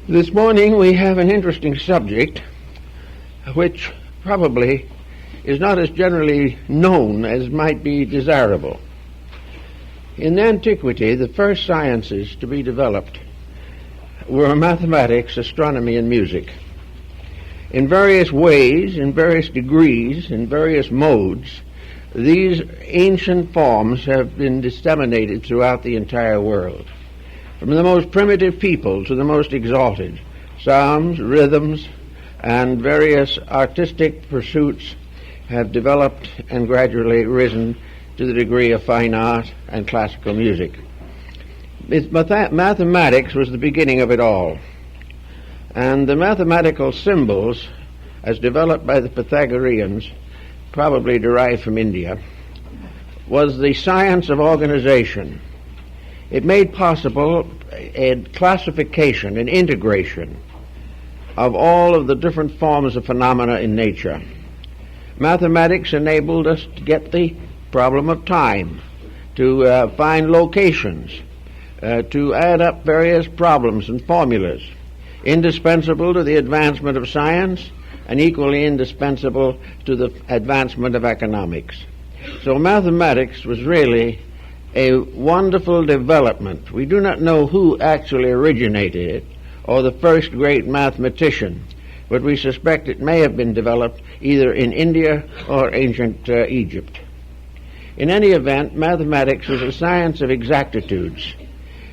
This morning we have an interesting subject which probably is not as generally known as might be desirable. In antiquity, the first sciences to be developed were mathematics, astronomy, and music. In various ways, in various degrees, in various modes, these ancient forms have been disseminated throughout the entire world. From the most primitive people to the most exalted, psalms, rhythms, and various artistic pursuits have developed and gradually risen to the degree of fine art and classical music. Mathematics was the beginning of it all, and the mathematical symbols, as developed by the Pythagoreans, probably derived from India, was the science of organization. It made possible a classification, an integration of all of the different forms of phenomena in nature. Mathematics enabled us to get the problem of time, to find locations, to add up various problems and formulas, indispensable to the advancement of science and equally indispensable to the advancement of economics. So mathematics was really a wonderful development. We do not know who actually originated it, or the first great mathematician, but we suspect it may have been developed either in India or ancient Egypt. In any event, mathematics was a science of exactitudes.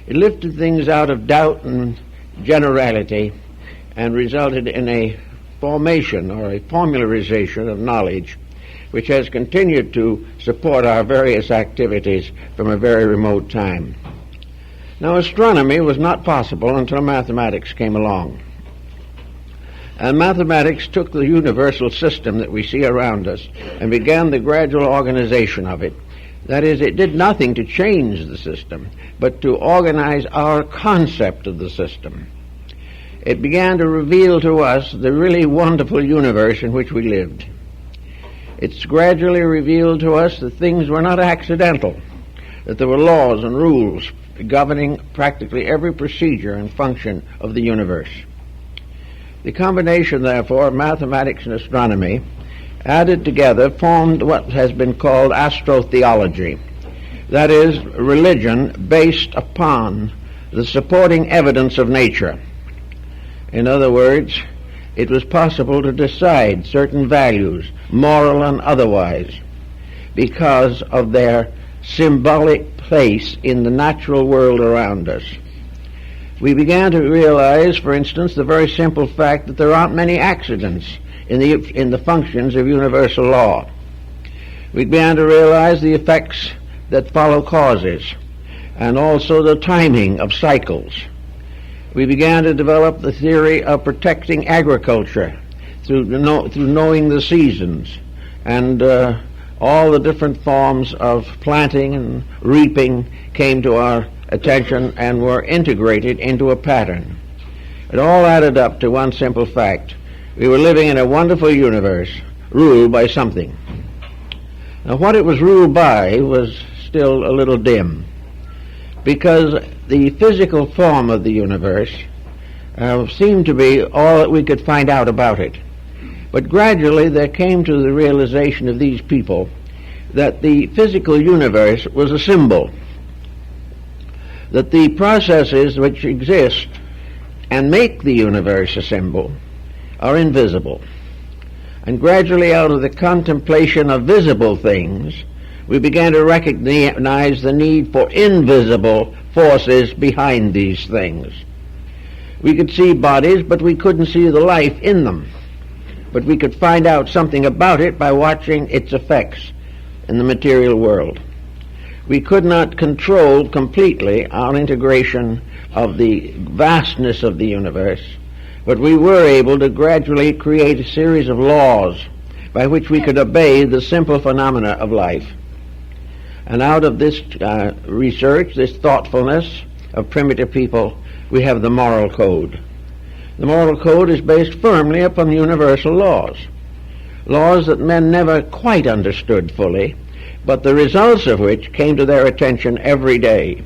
It lifted things out of doubt and generality and resulted in a formation or a formularization of knowledge, which has continued to support our various activities from a very remote time. Now, astronomy was not possible until mathematics came along. And mathematics took the universal system that we see around us and began the gradual organization of it. That is, it did nothing to change the system, but to organize our concept of the system. It began to reveal to us the really wonderful universe in which we lived. It's gradually revealed to us that things were not accidental, that there were laws and rules governing practically every procedure and function of the universe. The combination, therefore, of mathematics and astronomy, added together, formed what has been called astrotheology. That is, religion based upon the supporting evidence of nature. In other words, it was possible to decide certain values, moral and otherwise, because of their symbolic place in the natural world around us. We began to realize, for instance, the very simple fact that there aren't many accidents in the functions of universal law. We began to realize the effects that follow causes, and also the timing of cycles. We began to develop the theory of protecting agriculture through knowing the seasons and all the different forms of planting and reaping came to our attention and were integrated into a pattern. It all added up to one simple fact. We were living in a wonderful universe ruled by something. Now, what it was ruled by was still a little dim, because the physical form of the universe seemed to be all that we could find out about it. But gradually there came to the realization of these people that the physical universe was a symbol, that the processes which exist and make the universe a symbol are invisible. And gradually, out of the contemplation of visible things, we began to recognize the need for invisible forces behind these things. We could see bodies, but we couldn't see the life in them. But we could find out something about it by watching its effects in the material world. We could not control completely our integration of the vastness of the universe, but we were able to gradually create a series of laws by which we could obey the simple phenomena of life. And out of this research, this thoughtfulness of primitive people, we have the moral code. The moral code is based firmly upon universal laws, laws that men never quite understood fully, but the results of which came to their attention every day.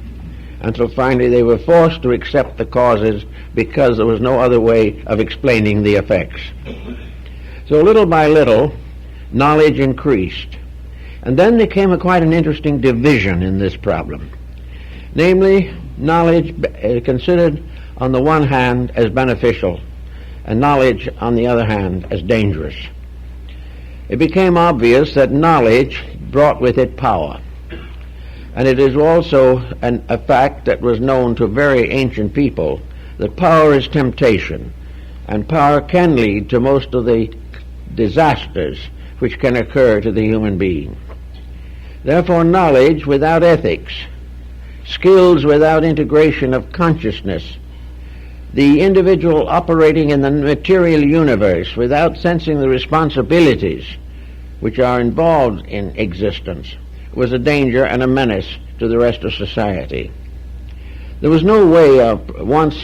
until finally they were forced to accept the causes because there was no other way of explaining the effects. So little by little, knowledge increased. And then there came quite an interesting division in this problem. Namely, knowledge considered on the one hand as beneficial, and knowledge on the other hand as dangerous. It became obvious that knowledge brought with it power. And it is also a fact that was known to very ancient people that power is temptation, and power can lead to most of the disasters which can occur to the human being. Therefore, knowledge without ethics, skills without integration of consciousness, the individual operating in the material universe without sensing the responsibilities which are involved in existence, was a danger and a menace to the rest of society. There was no way of once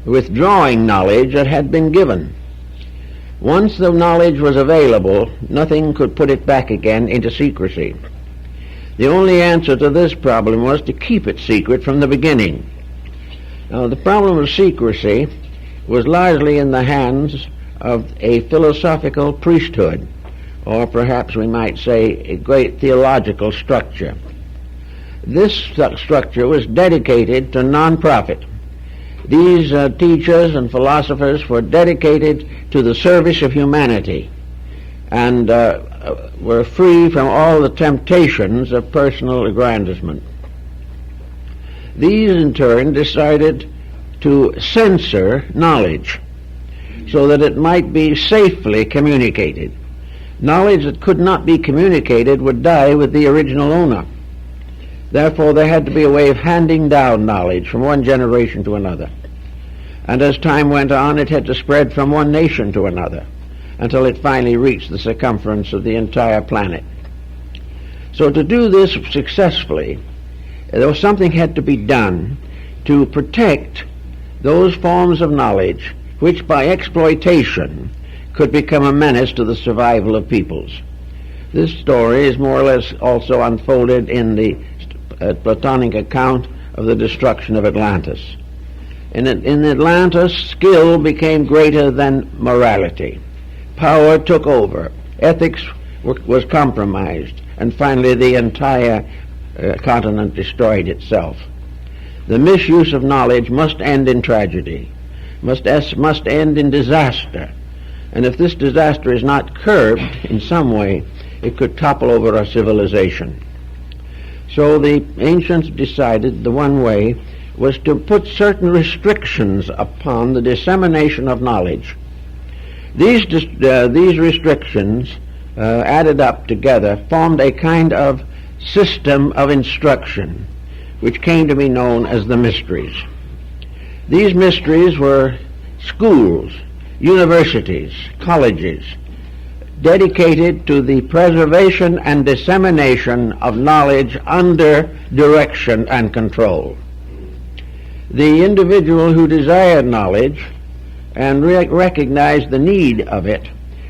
withdrawing knowledge that had been given. Once the knowledge was available, nothing could put it back again into secrecy. The only answer to this problem was to keep it secret from the beginning. Now, the problem of secrecy was largely in the hands of a philosophical priesthood, or perhaps we might say a great theological structure. This structure was dedicated to non-profit. These teachers and philosophers were dedicated to the service of humanity and were free from all the temptations of personal aggrandizement. These, in turn, decided to censor knowledge so that it might be safely communicated. Knowledge that could not be communicated would die with the original owner. Therefore, there had to be a way of handing down knowledge from one generation to another. And as time went on, it had to spread from one nation to another until it finally reached the circumference of the entire planet. So to do this successfully, something had to be done to protect those forms of knowledge which by exploitation could become a menace to the survival of peoples. This story is more or less also unfolded in the Platonic account of the destruction of Atlantis. In Atlantis, skill became greater than morality. Power took over. Ethics was compromised. And finally, the entire continent destroyed itself. The misuse of knowledge must end in tragedy, must end in disaster. And if this disaster is not curbed in some way, it could topple over our civilization. So the ancients decided the one way was to put certain restrictions upon the dissemination of knowledge. These restrictions, added up together, formed a kind of system of instruction, which came to be known as the mysteries. These mysteries were schools, universities, colleges, dedicated to the preservation and dissemination of knowledge under direction and control. The individual who desired knowledge and recognized the need of it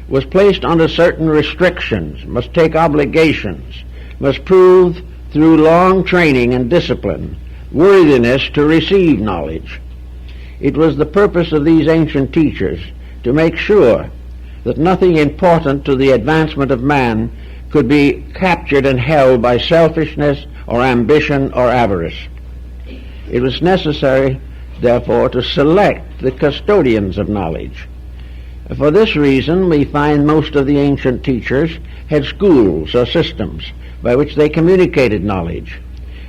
was placed under certain restrictions, must take obligations, must prove through long training and discipline worthiness to receive knowledge. It was the purpose of these ancient teachers to make sure that nothing important to the advancement of man could be captured and held by selfishness or ambition or avarice. It was necessary, therefore, to select the custodians of knowledge. For this reason, we find most of the ancient teachers had schools or systems by which they communicated knowledge.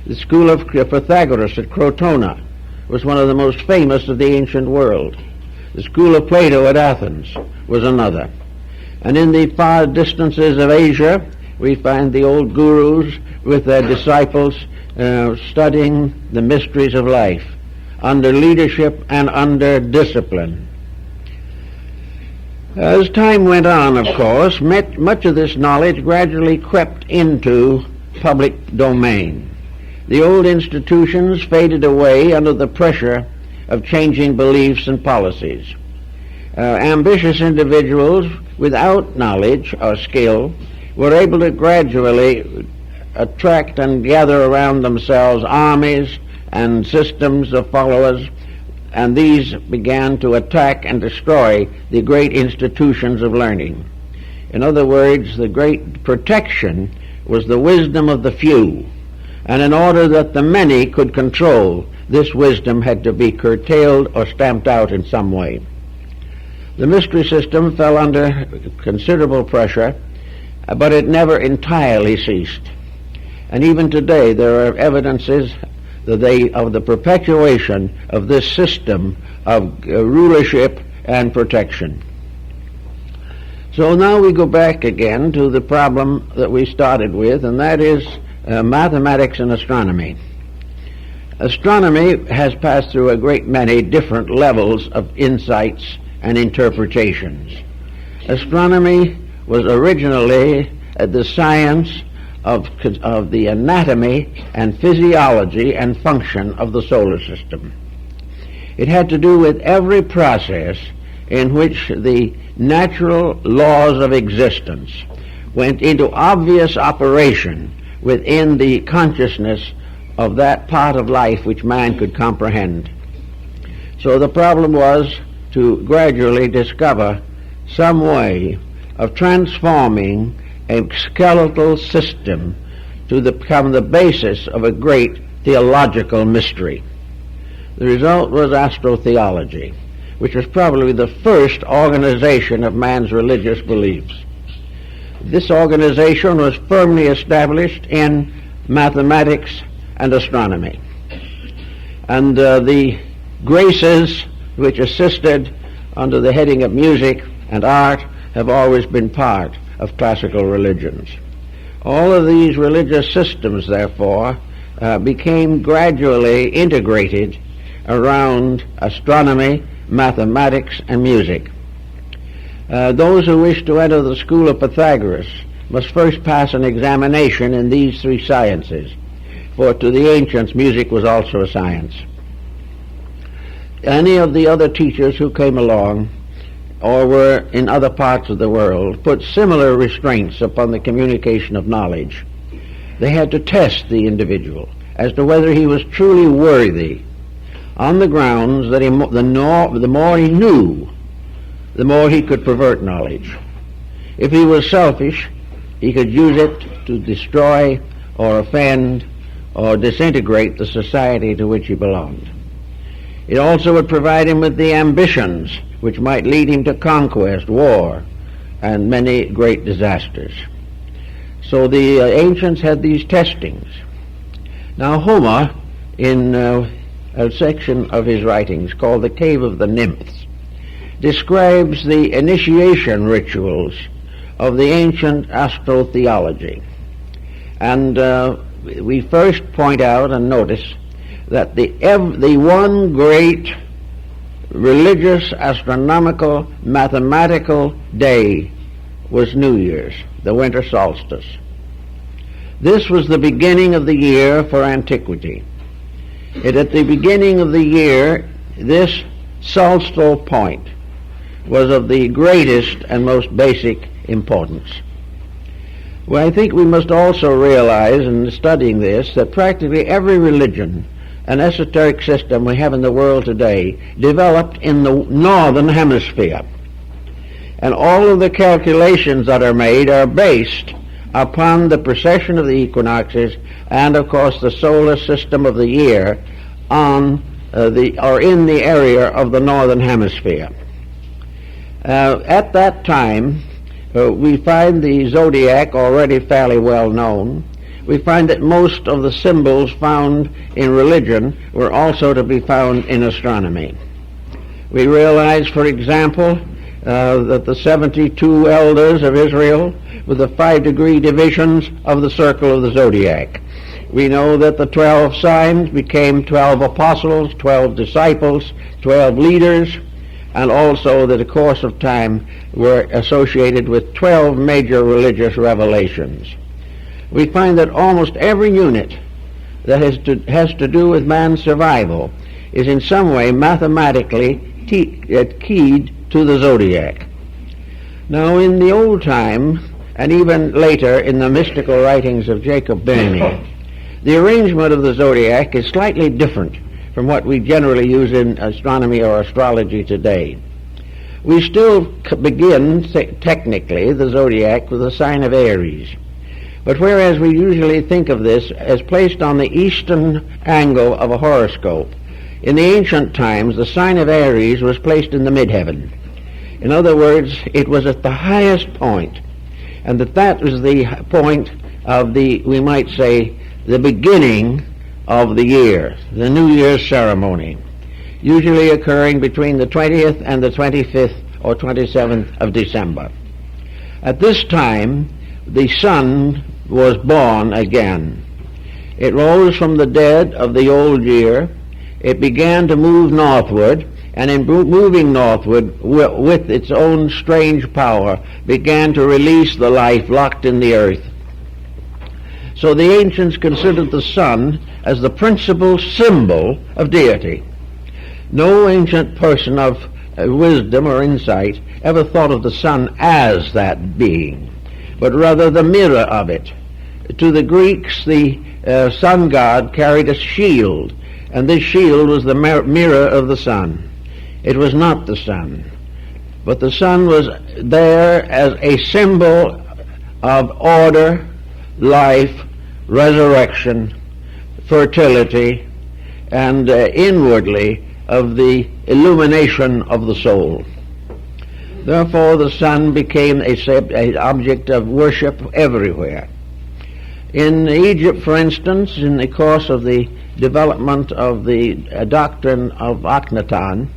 The school of Pythagoras at Crotona was one of the most famous of the ancient world. The school of Plato at Athens was another. And in the far distances of Asia, we find the old gurus with their disciples studying the mysteries of life under leadership and under discipline. As time went on, of course, much of this knowledge gradually crept into public domain. The old institutions faded away under the pressure of changing beliefs and policies. Ambitious individuals without knowledge or skill were able to gradually attract and gather around themselves armies and systems of followers, and these began to attack and destroy the great institutions of learning. In other words, the great protection was the wisdom of the few, and in order that the many could control, this wisdom had to be curtailed or stamped out in some way. The mystery system fell under considerable pressure, but it never entirely ceased. And even today there are evidences of the perpetuation of this system of rulership and protection. So now we go back again to the problem that we started with, and that is mathematics and astronomy. Astronomy has passed through a great many different levels of insights and interpretations. Astronomy was originally the science of the anatomy and physiology and function of the solar system. It had to do with every process in which the natural laws of existence went into obvious operation within the consciousness of that part of life which man could comprehend. So the problem was to gradually discover some way of transforming a skeletal system to become the basis of a great theological mystery. The result was astrotheology, which was probably the first organization of man's religious beliefs. This organization was firmly established in mathematics and astronomy. And the graces which assisted under the heading of music and art have always been part of classical religions. All of these religious systems, therefore, became gradually integrated around astronomy, mathematics, and music. Those who wish to enter the school of Pythagoras must first pass an examination in these three sciences, for to the ancients music was also a science. Any of the other teachers who came along or were in other parts of the world put similar restraints upon the communication of knowledge. They had to test the individual as to whether he was truly worthy, on the grounds that the more he knew, the more he could pervert knowledge. If he was selfish, he could use it to destroy or offend or disintegrate the society to which he belonged. It also would provide him with the ambitions which might lead him to conquest, war, and many great disasters. So the ancients had these testings. Now Homer, in a section of his writings called The Cave of the Nymphs, describes the initiation rituals of the ancient astrotheology. And we first point out and notice that the one great religious, astronomical, mathematical day was New Year's, the winter solstice. This was the beginning of the year for antiquity. At the beginning of the year, this solstice point was of the greatest and most basic importance. Well, I think we must also realize in studying this that practically every religion and esoteric system we have in the world today developed in the northern hemisphere. And all of the calculations that are made are based upon the precession of the equinoxes and, of course, the solar system of the year in the area of the northern hemisphere. At that time, we find the zodiac already fairly well known. We find that most of the symbols found in religion were also to be found in astronomy. We realize, for example, that the 72 elders of Israel were the 5-degree divisions of the circle of the zodiac. We know that the 12 signs became 12 apostles, 12 disciples, 12 leaders, and also that the course of time were associated with 12 major religious revelations. We find that almost every unit that has to do with man's survival is in some way mathematically keyed to the zodiac. Now, in the old time, and even later in the mystical writings of Jacob Burney, The arrangement of the zodiac is slightly different from what we generally use in astronomy or astrology today. We still begin, technically, the zodiac with the sign of Aries. But whereas we usually think of this as placed on the eastern angle of a horoscope, in the ancient times the sign of Aries was placed in the midheaven. In other words, it was at the highest point, and that was the point of we might say, the beginning of the year, the New Year's ceremony, usually occurring between the 20th and the 25th or 27th of December. At this time, the sun was born again. It rose from the dead of the old year. It began to move northward, and in moving northward with its own strange power began to release the life locked in the earth. So the ancients considered the sun as the principal symbol of deity. No ancient person of wisdom or insight ever thought of the sun as that being, but rather the mirror of it. To the Greeks, the sun god carried a shield, and this shield was the mirror of the sun. It was not the sun, but the sun was there as a symbol of order, life, resurrection, fertility, and inwardly of the illumination of the soul. Therefore the sun became an object of worship everywhere. In Egypt, for instance, in the course of the development of the doctrine of Akhenaten,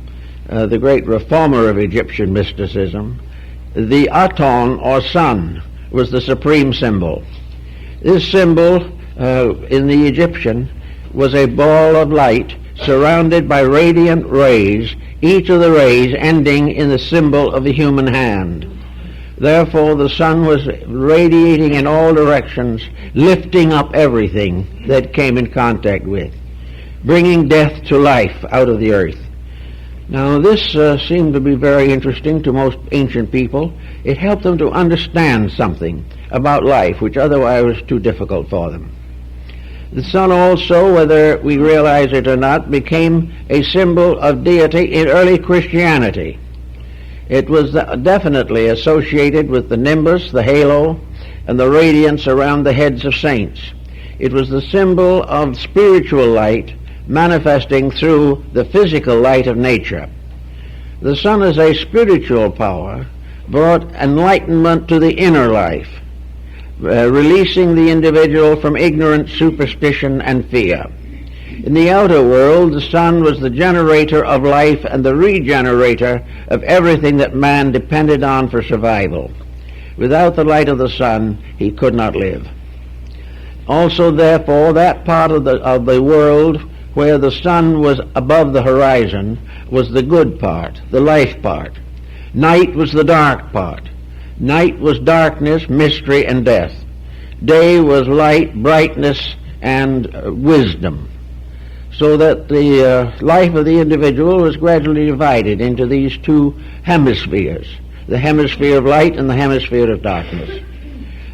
the great reformer of Egyptian mysticism, the Aton, or sun, was the supreme symbol. This symbol in the Egyptian was a ball of light surrounded by radiant rays, each of the rays ending in the symbol of the human hand. Therefore the sun was radiating in all directions, lifting up everything that came in contact with, bringing death to life out of the earth. Now this seemed to be very interesting to most ancient people. It helped them to understand something about life which otherwise was too difficult for them. The sun also, whether we realize it or not, became a symbol of deity in early Christianity. It was definitely associated with the nimbus, the halo, and the radiance around the heads of saints. It was the symbol of spiritual light manifesting through the physical light of nature. The sun as a spiritual power brought enlightenment to the inner life, releasing the individual from ignorance, superstition, and fear. In the outer world, the sun was the generator of life and the regenerator of everything that man depended on for survival. Without the light of the sun, he could not live. Also, therefore, that part of the world where the sun was above the horizon was the good part, the life part. Night was the dark part. Night was darkness, mystery, and death. Day was light, brightness, and wisdom. So that the life of the individual was gradually divided into these two hemispheres, the hemisphere of light and the hemisphere of darkness.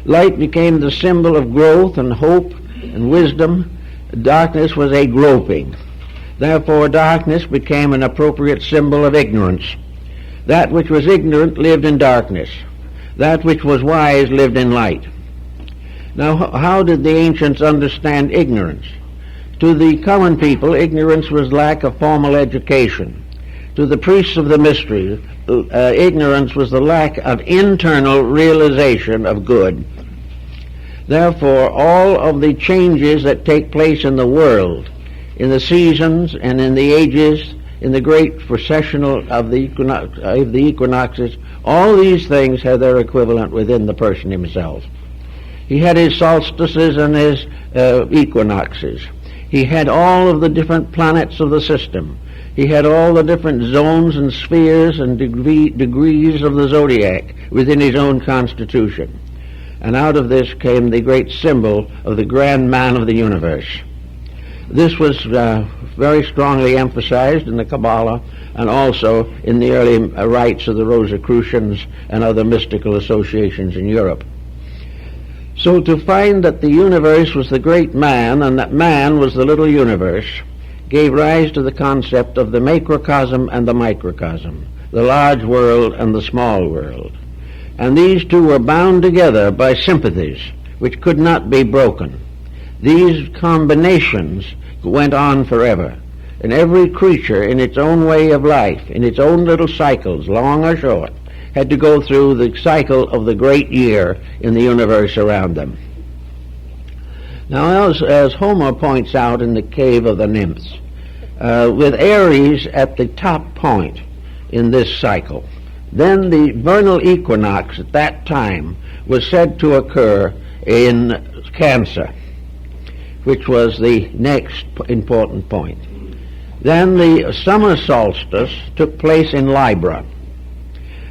Light became the symbol of growth and hope and wisdom. Darkness was a groping. Therefore darkness became an appropriate symbol of ignorance. That which was ignorant lived in darkness. That which was wise lived in light. Now, how did the ancients understand ignorance? To the common people, ignorance was lack of formal education. To the priests of the mystery, ignorance was the lack of internal realization of good. Therefore, all of the changes that take place in the world, in the seasons and in the ages, in the great processional of the equinoxes, all these things have their equivalent within the person himself. He had his solstices and his equinoxes. He had all of the different planets of the system. He had all the different zones and spheres and degrees of the zodiac within his own constitution. And out of this came the great symbol of the grand man of the universe. This was very strongly emphasized in the Kabbalah and also in the early rites of the Rosicrucians and other mystical associations in Europe. So to find that the universe was the great man and that man was the little universe gave rise to the concept of the macrocosm and the microcosm, the large world and the small world. And these two were bound together by sympathies which could not be broken. These combinations went on forever, and every creature in its own way of life, in its own little cycles, long or short, had to go through the cycle of the great year in the universe around them. Now, as Homer points out in the Cave of the Nymphs, with Aries at the top point in this cycle, then the vernal equinox at that time was said to occur in Cancer, which was the next important point. Then the summer solstice took place in Libra,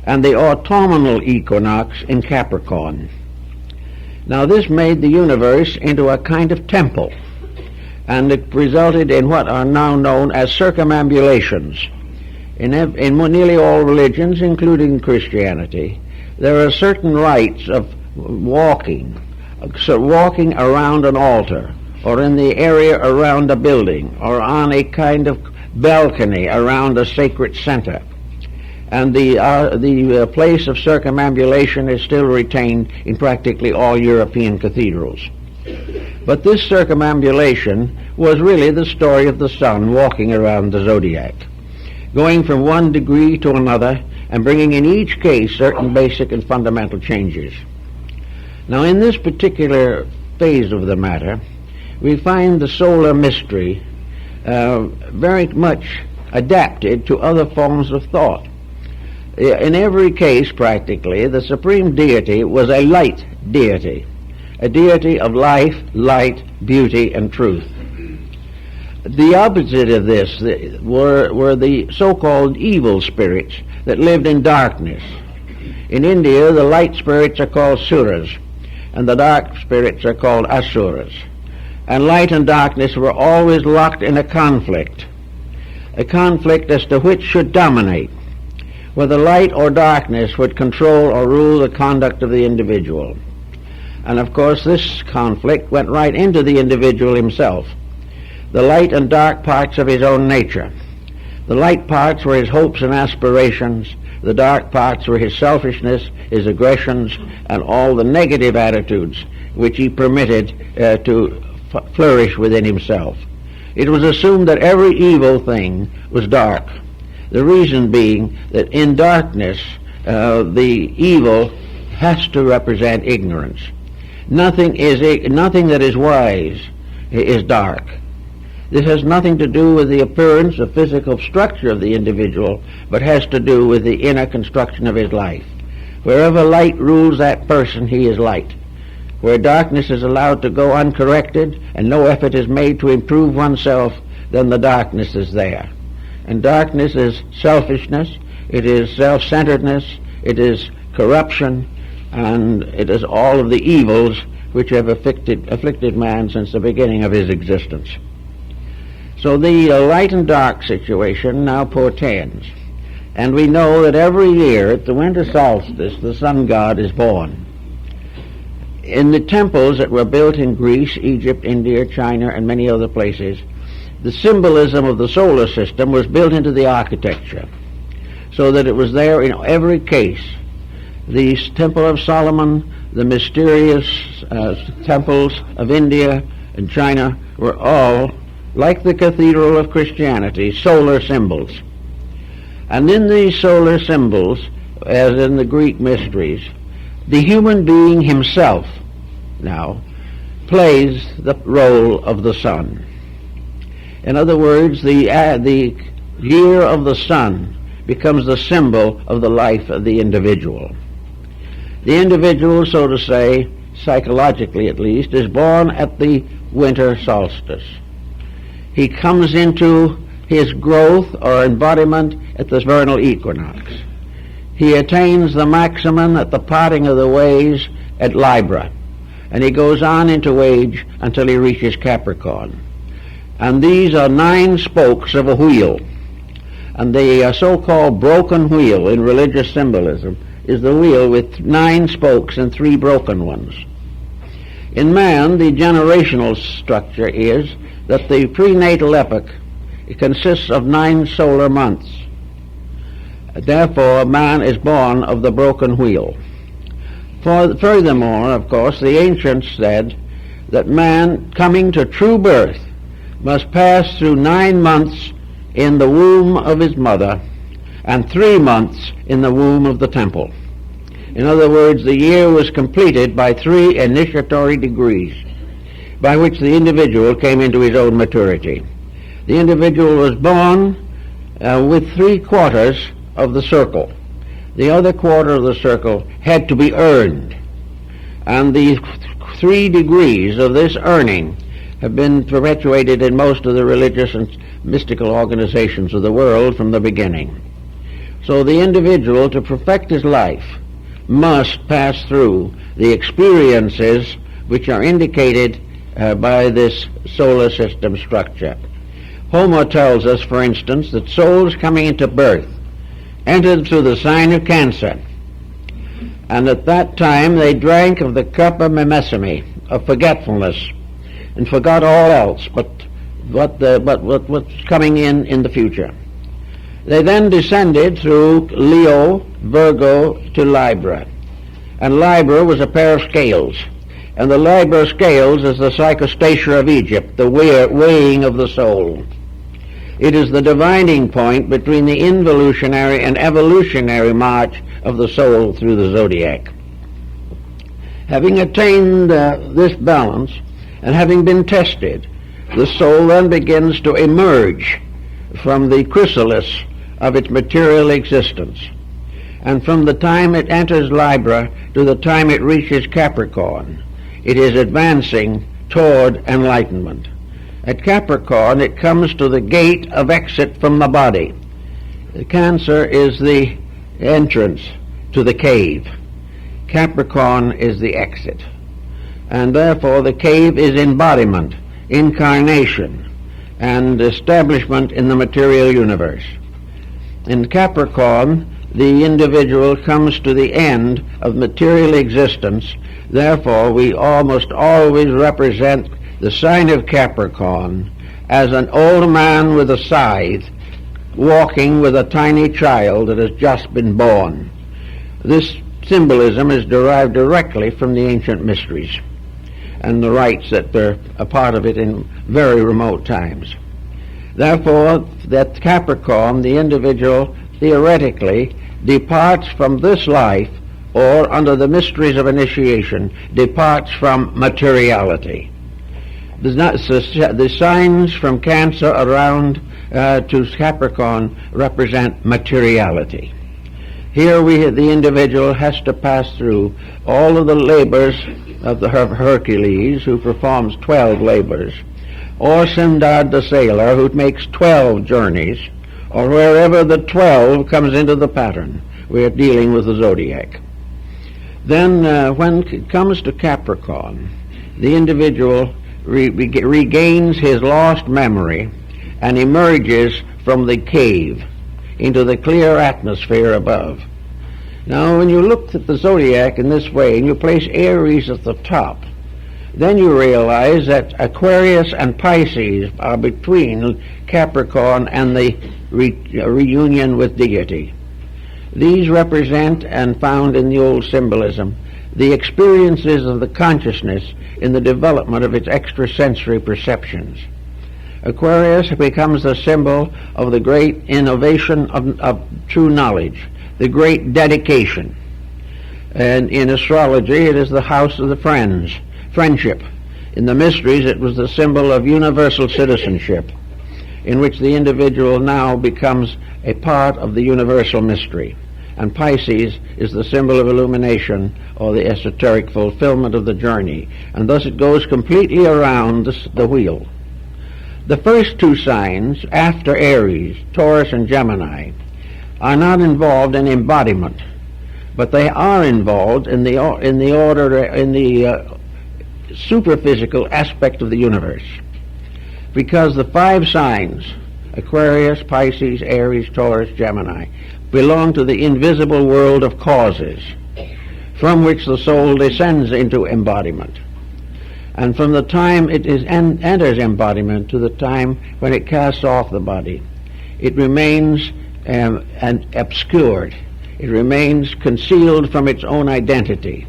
and the autumnal equinox in Capricorn. Now this made the universe into a kind of temple, and it resulted in what are now known as circumambulations. In nearly all religions, including Christianity, there are certain rites of walking around an altar, or in the area around a building, or on a kind of balcony around a sacred center. And the place of circumambulation is still retained in practically all European cathedrals. But this circumambulation was really the story of the sun walking around the zodiac, going from one degree to another and bringing in each case certain basic and fundamental changes. Now in this particular phase of the matter, we find the solar mystery very much adapted to other forms of thought. In every case, practically, the supreme deity was a light deity, a deity of life, light, beauty, and truth. The opposite of this were the so-called evil spirits that lived in darkness. In India, the light spirits are called suras, and the dark spirits are called asuras. And light and darkness were always locked in a conflict as to which should dominate, whether light or darkness would control or rule the conduct of the individual. And of course this conflict went right into the individual himself, the light and dark parts of his own nature. The light parts were his hopes and aspirations, the dark parts were his selfishness, his aggressions, and all the negative attitudes which he permitted to flourish within himself. It was assumed that every evil thing was dark, the reason being that in darkness the evil has to represent ignorance. Nothing that is wise is dark. This has nothing to do with the appearance or physical structure of the individual, but has to do with the inner construction of his life. Wherever light rules that person, he is light. Where darkness is allowed to go uncorrected and no effort is made to improve oneself, then the darkness is there. And darkness is selfishness, it is self-centeredness, it is corruption, and it is all of the evils which have afflicted man since the beginning of his existence. So the light and dark situation now portends. And we know that every year at the winter solstice the sun god is born. In the temples that were built in Greece, Egypt, India, China, and many other places, the symbolism of the solar system was built into the architecture, so that it was there in every case. The Temple of Solomon, the mysterious temples of India and China were all, like the Cathedral of Christianity, solar symbols. And in these solar symbols, as in the Greek mysteries, the human being himself now plays the role of the sun. In other words, the year of the sun becomes the symbol of the life of the individual. The individual, so to say, psychologically at least, is born at the winter solstice. He comes into his growth or embodiment at the vernal equinox. He attains the maximum at the parting of the ways at Libra, and he goes on into age until he reaches Capricorn. And these are 9 spokes of a wheel. And the so-called broken wheel in religious symbolism is the wheel with 9 spokes and 3 broken ones. In man, the generational structure is that the prenatal epoch consists of 9 solar months. Therefore, man is born of the broken wheel. Furthermore, of course, the ancients said that man, coming to true birth, must pass through 9 months in the womb of his mother and 3 months in the womb of the temple. In other words, the year was completed by 3 initiatory degrees by which the individual came into his own maturity. The individual was born with 3/4 of the circle. The other quarter of the circle had to be earned. And the 3 degrees of this earning have been perpetuated in most of the religious and mystical organizations of the world from the beginning. So the individual, to perfect his life, must pass through the experiences which are indicated by this solar system structure. Homer tells us, for instance, that souls coming into birth entered through the sign of Cancer, and at that time they drank of the cup of Mimesime, of forgetfulness, and forgot all else but what's coming in the future. They then descended through Leo, Virgo, to Libra. And Libra was a pair of scales. And the Libra scales is the psychostatia of Egypt, the weighing of the soul. It is the dividing point between the involutionary and evolutionary march of the soul through the zodiac. Having attained this balance, and having been tested, the soul then begins to emerge from the chrysalis of its material existence. And from the time it enters Libra to the time it reaches Capricorn, it is advancing toward enlightenment. At Capricorn, it comes to the gate of exit from the body. Cancer is the entrance to the cave. Capricorn is the exit. And therefore the cave is embodiment, incarnation, and establishment in the material universe. In Capricorn, the individual comes to the end of material existence. Therefore, we almost always represent the sign of Capricorn as an old man with a scythe walking with a tiny child that has just been born. This symbolism is derived directly from the ancient mysteries and the rites that were a part of it in very remote times. Therefore, that Capricorn, the individual, theoretically departs from this life, or under the mysteries of initiation, departs from materiality. The signs from Cancer around to Capricorn represent materiality. Here the individual has to pass through all of the labors of the Hercules, who performs 12 labors, or Sindad the sailor, who makes 12 journeys, or wherever the 12 comes into the pattern. We are dealing with the zodiac. Then when it comes to Capricorn, the individual regains his lost memory and emerges from the cave into the clear atmosphere above. Now, when you look at the zodiac in this way, and you place Aries at the top, then you realize that Aquarius and Pisces are between Capricorn and the reunion with deity. These represent, and found in the old symbolism, the experiences of the consciousness in the development of its extrasensory perceptions. Aquarius becomes the symbol of the great innovation of true knowledge, the great dedication. And in astrology, it is the house of the friendship. In the mysteries, it was the symbol of universal citizenship, in which the individual now becomes a part of the universal mystery. And Pisces is the symbol of illumination, or the esoteric fulfillment of the journey. And thus it goes completely around the wheel. The first 2 signs, after Aries, Taurus and Gemini, are not involved in embodiment, but they are involved in the superphysical aspect of the universe. Because the 5 signs, Aquarius, Pisces, Aries, Taurus, Gemini, belong to the invisible world of causes, from which the soul descends into embodiment. and from the time it enters embodiment to the time when it casts off the body, it remains obscured. It remains concealed from its own identity.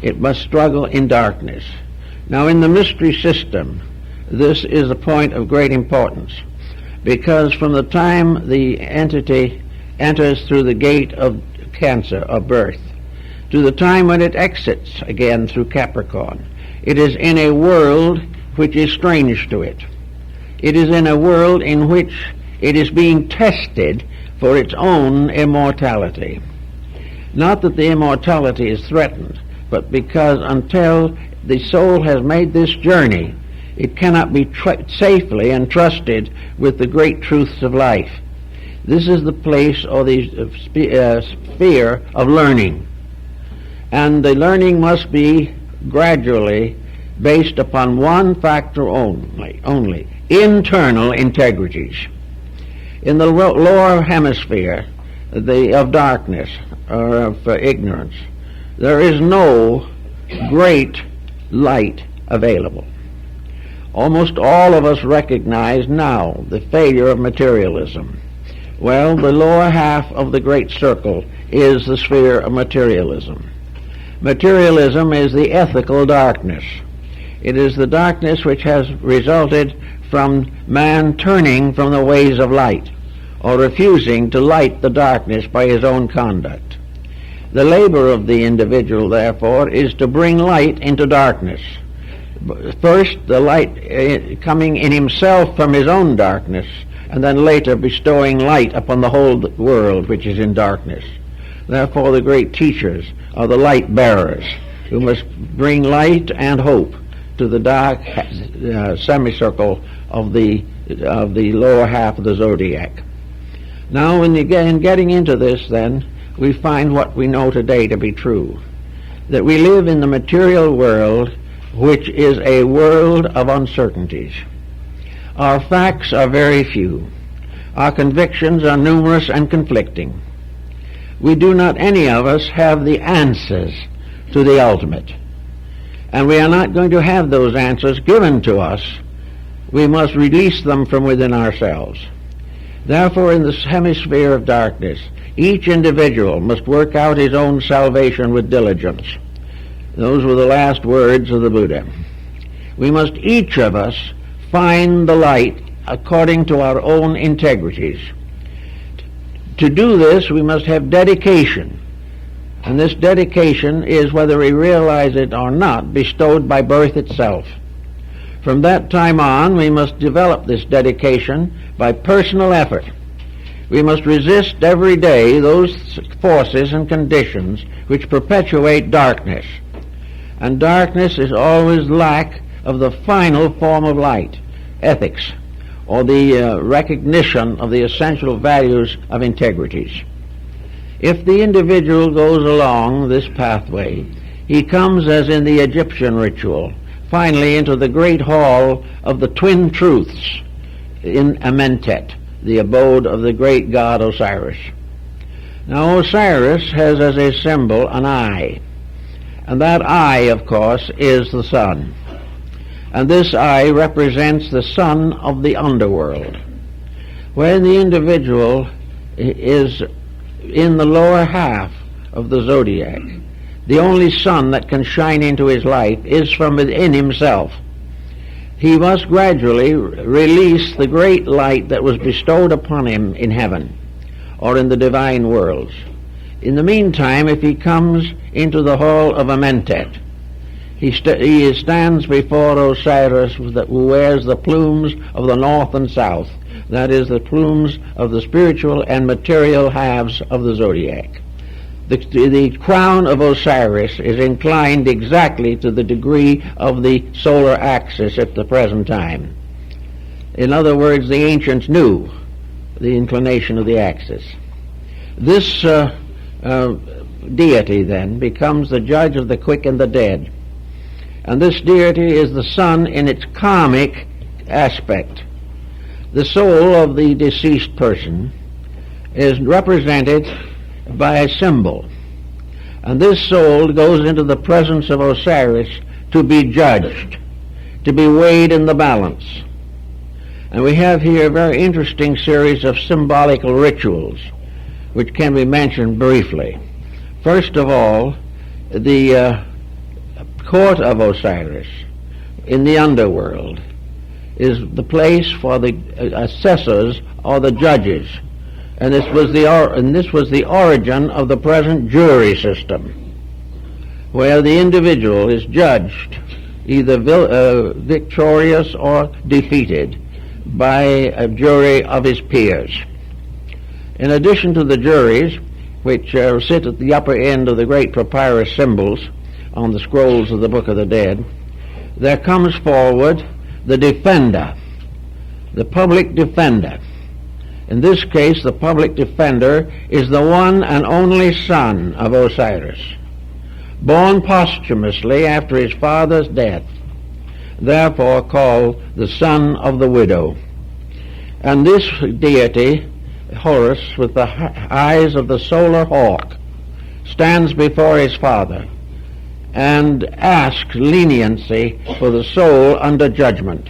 It must struggle in darkness. Now, in the mystery system, this is a point of great importance, because from the time the entity enters through the gate of Cancer, of birth, to the time when it exits again through Capricorn, it is in a world which is strange to it. It is in a world in which it is being tested for its own immortality. Not that the immortality is threatened, but because until the soul has made this journey, it cannot be safely entrusted with the great truths of life. This is the place or the sphere of learning. And the learning must be gradually based upon one factor only, internal integrities. In the lower hemisphere of darkness or of ignorance, there is no great light available. Almost all of us recognize now the failure of materialism. Well, the lower half of the great circle is the sphere of materialism. Materialism is the ethical darkness. It is the darkness which has resulted from man turning from the ways of light, or refusing to light the darkness by his own conduct. The labor of the individual, therefore, is to bring light into darkness. First, the light coming in himself from his own darkness, and then later bestowing light upon the whole world which is in darkness. Therefore, the great teachers are the light bearers, who must bring light and hope to the dark semicircle of the lower half of the zodiac. Now, in getting into this, then, we find what we know today to be true, that we live in the material world, which is a world of uncertainties. Our facts are very few. Our convictions are numerous and conflicting. We do not, any of us, have the answers to the ultimate. And we are not going to have those answers given to us. We must release them from within ourselves. Therefore, in this hemisphere of darkness, each individual must work out his own salvation with diligence. Those were the last words of the Buddha. We must, each of us, find the light according to our own integrities. To do this, we must have dedication. And this dedication is, whether we realize it or not, bestowed by birth itself. From that time on, we must develop this dedication by personal effort. We must resist every day those forces and conditions which perpetuate darkness. And darkness is always lack of the final form of light, ethics, or the recognition of the essential values of integrities. If the individual goes along this pathway, he comes, as in the Egyptian ritual, finally into the great hall of the twin truths in Amentet, the abode of the great god Osiris. Now, Osiris has as a symbol an eye, and that eye, of course, is the sun. And this eye represents the sun of the underworld. When the individual is in the lower half of the zodiac, the only sun that can shine into his life is from within himself. He must gradually release the great light that was bestowed upon him in heaven or in the divine worlds. In the meantime, if he comes into the hall of Amentet, he stands before Osiris, who wears the plumes of the north and south, that is, the plumes of the spiritual and material halves of the zodiac. The crown of Osiris is inclined exactly to the degree of the solar axis at the present time. In other words, the ancients knew the inclination of the axis. This deity, then, becomes the judge of the quick and the dead. And this deity is the sun in its karmic aspect. The soul of the deceased person is represented by a symbol. And this soul goes into the presence of Osiris to be judged. to be weighed in the balance. And we have here a very interesting series of symbolical rituals, which can be mentioned briefly. First of all, the court of Osiris in the underworld is the place for the assessors or the judges, and this was the origin of the present jury system, where the individual is judged either victorious or defeated by a jury of his peers. In addition to the juries, which sit at the upper end of the great papyrus symbols on the scrolls of the Book of the Dead, there comes forward the defender, the public defender. In this case, the public defender is the one and only son of Osiris, born posthumously after his father's death, therefore called the son of the widow. And this deity, Horus, with the eyes of the solar hawk, stands before his father and asks leniency for the soul under judgment.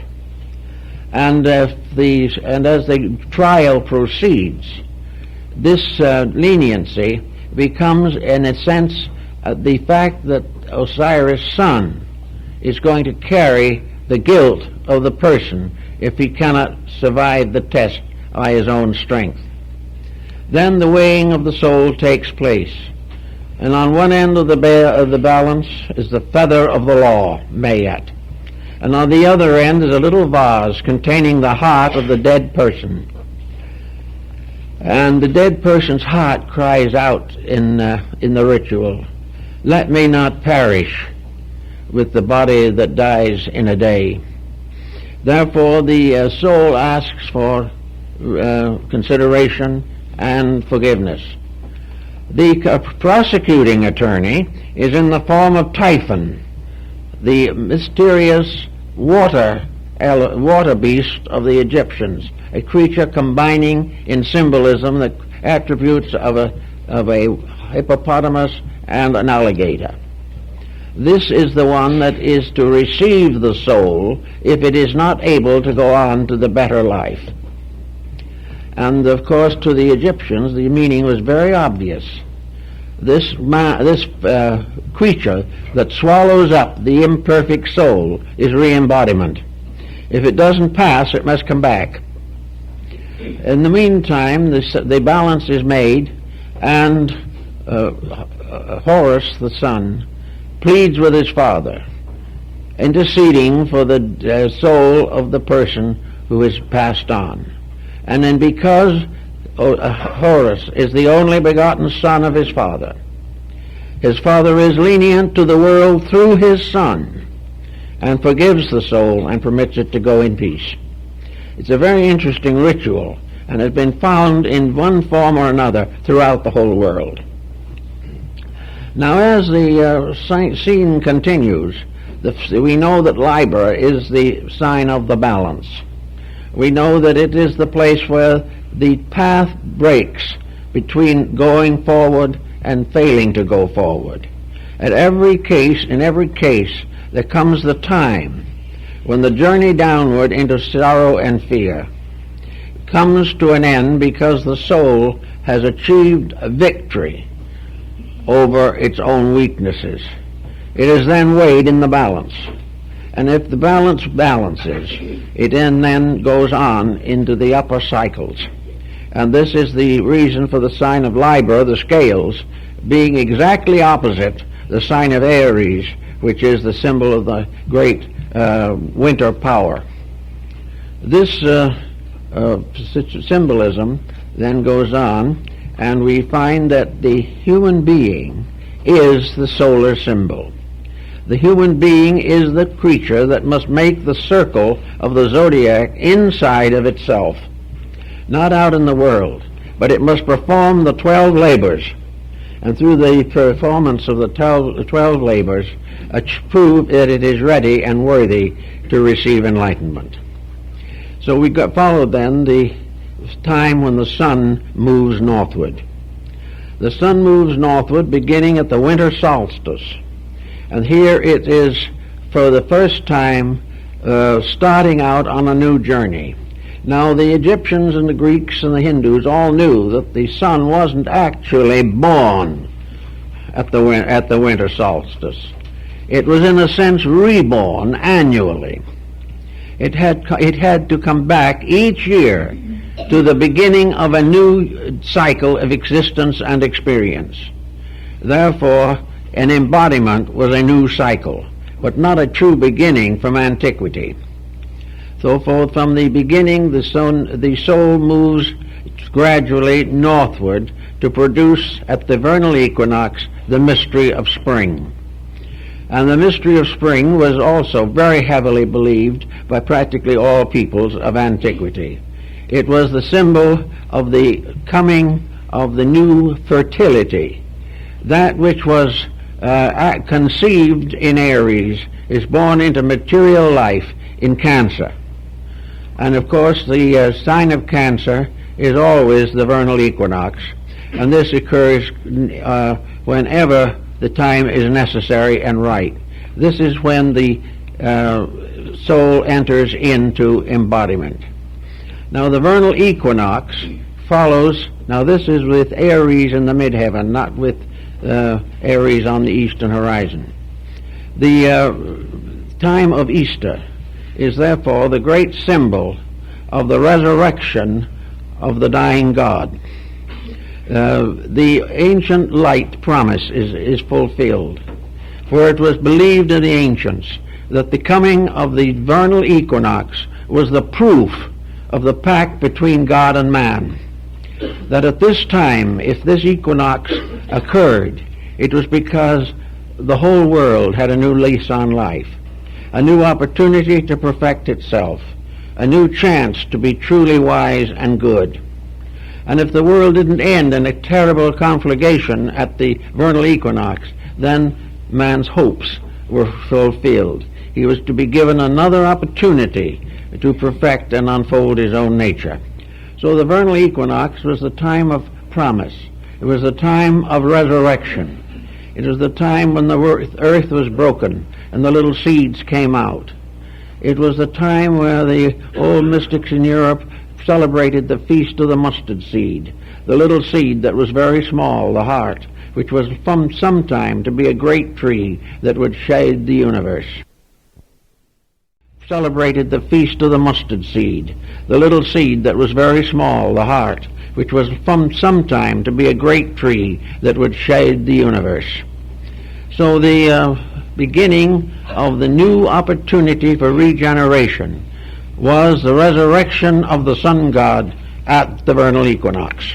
And as the trial proceeds, this leniency becomes, in a sense, the fact that Osiris' son is going to carry the guilt of the person if he cannot survive the test by his own strength. Then the weighing of the soul takes place, and on one end of the balance is the feather of the law, Mayat, and on the other end is a little vase containing the heart of the dead person. And the dead person's heart cries out in the ritual, "Let me not perish with the body that dies in a day." Therefore the soul asks for consideration and forgiveness. The prosecuting attorney is in the form of Typhon, the mysterious water beast of the Egyptians, a creature combining in symbolism the attributes of a hippopotamus and an alligator. This is the one that is to receive the soul if it is not able to go on to the better life. And of course, to the Egyptians, the meaning was very obvious. This creature that swallows up the imperfect soul is re-embodiment. If it doesn't pass, it must come back. In the meantime, the balance is made, and Horus, the son, pleads with his father, interceding for the soul of the person who is passed on. And then because Horus is the only begotten son of his father is lenient to the world through his son and forgives the soul and permits it to go in peace. It's a very interesting ritual, and has been found in one form or another throughout the whole world. Now, as the scene continues, we know that Liber is the sign of the balance. We know that it is the place where the path breaks between going forward and failing to go forward. In every case, there comes the time when the journey downward into sorrow and fear comes to an end because the soul has achieved a victory over its own weaknesses. It is then weighed in the balance. And if the balance balances, it then goes on into the upper cycles. And this is the reason for the sign of Liber, the scales, being exactly opposite the sign of Aries, which is the symbol of the great winter power. This symbolism then goes on, and we find that the human being is the solar symbol. The human being is the creature that must make the circle of the zodiac inside of itself, not out in the world, but it must perform the 12 labors, and through the performance of the 12 labors, prove that it is ready and worthy to receive enlightenment. So we followed then the time when the sun moves northward. The sun moves northward beginning at the winter solstice. And here it is, for the first time, starting out on a new journey. Now, the Egyptians and the Greeks and the Hindus all knew that the sun wasn't actually born at the winter solstice. It was, in a sense, reborn annually. It had to come back each year to the beginning of a new cycle of existence and experience. Therefore, an embodiment was a new cycle, but not a true beginning from antiquity. So forth from the beginning, the soul moves gradually northward to produce at the vernal equinox the mystery of spring. And the mystery of spring was also very heavily believed by practically all peoples of antiquity. It was the symbol of the coming of the new fertility. That which was conceived in Aries is born into material life in Cancer. And of course the sign of Cancer is always the vernal equinox, and this occurs whenever the time is necessary and right. This is when the soul enters into embodiment. Now the vernal equinox follows, now this is with Aries in the midheaven, not with Aries on the eastern horizon. The time of Easter is therefore the great symbol of the resurrection of the dying God. The ancient light promise is fulfilled, for it was believed in the ancients that the coming of the vernal equinox was the proof of the pact between God and man. That at this time, if this equinox occurred, it was because the whole world had a new lease on life, a new opportunity to perfect itself, a new chance to be truly wise and good. And if the world didn't end in a terrible conflagration at the vernal equinox, then man's hopes were fulfilled. He was to be given another opportunity to perfect and unfold his own nature. So the vernal equinox was the time of promise. It was the time of resurrection. It was the time when the earth was broken and the little seeds came out. It was the time where the old mystics in Europe celebrated the feast of the mustard seed, the little seed that was very small, the heart, which was from some time to be a great tree that would shade the universe. Celebrated the feast of the mustard seed, the little seed that was very small, the heart, which was from some time to be a great tree that would shade the universe. So the beginning of the new opportunity for regeneration was the resurrection of the sun god at the vernal equinox.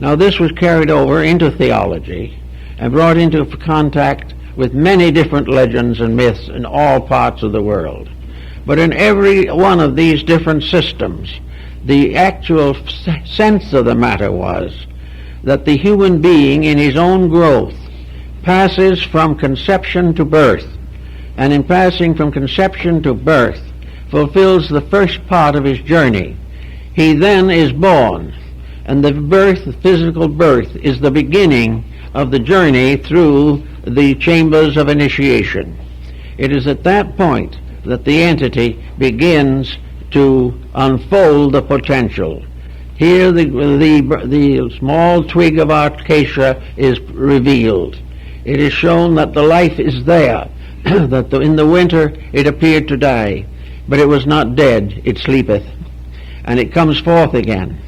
Now this was carried over into theology and brought into contact with many different legends and myths in all parts of the world. But in every one of these different systems, the actual sense of the matter was that the human being in his own growth passes from conception to birth, and in passing from conception to birth fulfills the first part of his journey. He then is born, and the birth, the physical birth, is the beginning of the journey through the chambers of initiation. It is at that point that the entity begins to unfold the potential. Here the small twig of acacia is revealed. It is shown that the life is there, that in the winter it appeared to die, but it was not dead, it sleepeth, and it comes forth again.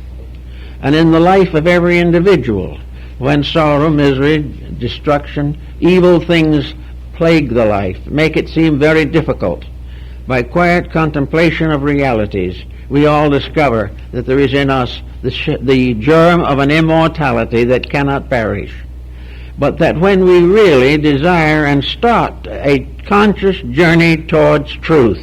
And in the life of every individual, when sorrow, misery, destruction, evil things plague the life, make it seem very difficult, by quiet contemplation of realities, we all discover that there is in us the germ of an immortality that cannot perish. But that when we really desire and start a conscious journey towards truth,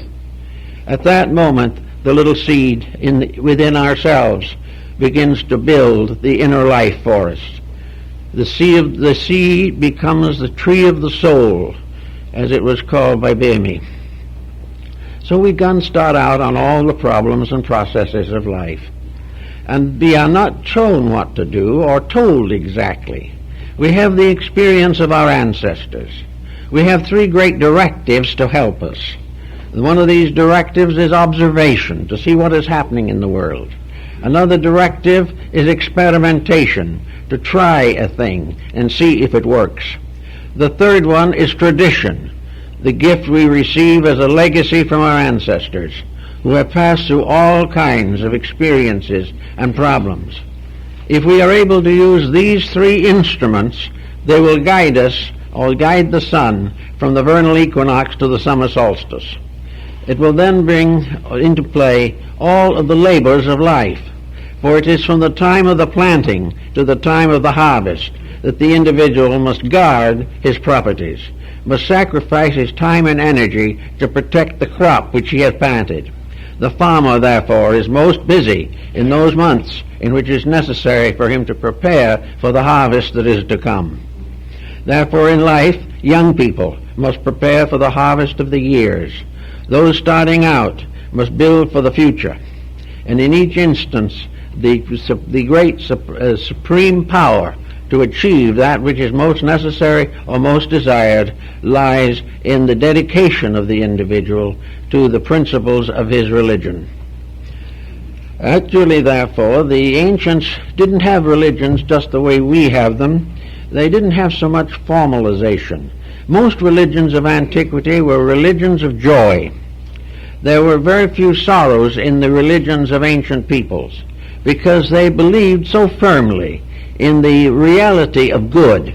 at that moment the little seed within ourselves begins to build the inner life for us. The seed becomes the tree of the soul, as it was called by Bhimi. So we can start out on all the problems and processes of life, and we are not shown what to do or told exactly. We have the experience of our ancestors. We have three great directives to help us. One of these directives is observation, to see what is happening in the world. Another directive is experimentation, to try a thing and see if it works. The third one is tradition, the gift we receive as a legacy from our ancestors, who have passed through all kinds of experiences and problems. If we are able to use these three instruments, they will guide us, or guide the sun, from the vernal equinox to the summer solstice. It will then bring into play all of the labors of life, for it is from the time of the planting to the time of the harvest that the individual must guard his properties, must sacrifice his time and energy to protect the crop which he has planted. The farmer, therefore, is most busy in those months in which it is necessary for him to prepare for the harvest that is to come. Therefore, in life, young people must prepare for the harvest of the years. Those starting out must build for the future. And in each instance, the great supreme power to achieve that which is most necessary or most desired lies in the dedication of the individual to the principles of his religion. Actually, therefore, the ancients didn't have religions just the way we have them. They didn't have so much formalization. Most religions of antiquity were religions of joy. There were very few sorrows in the religions of ancient peoples, because they believed so firmly in the reality of good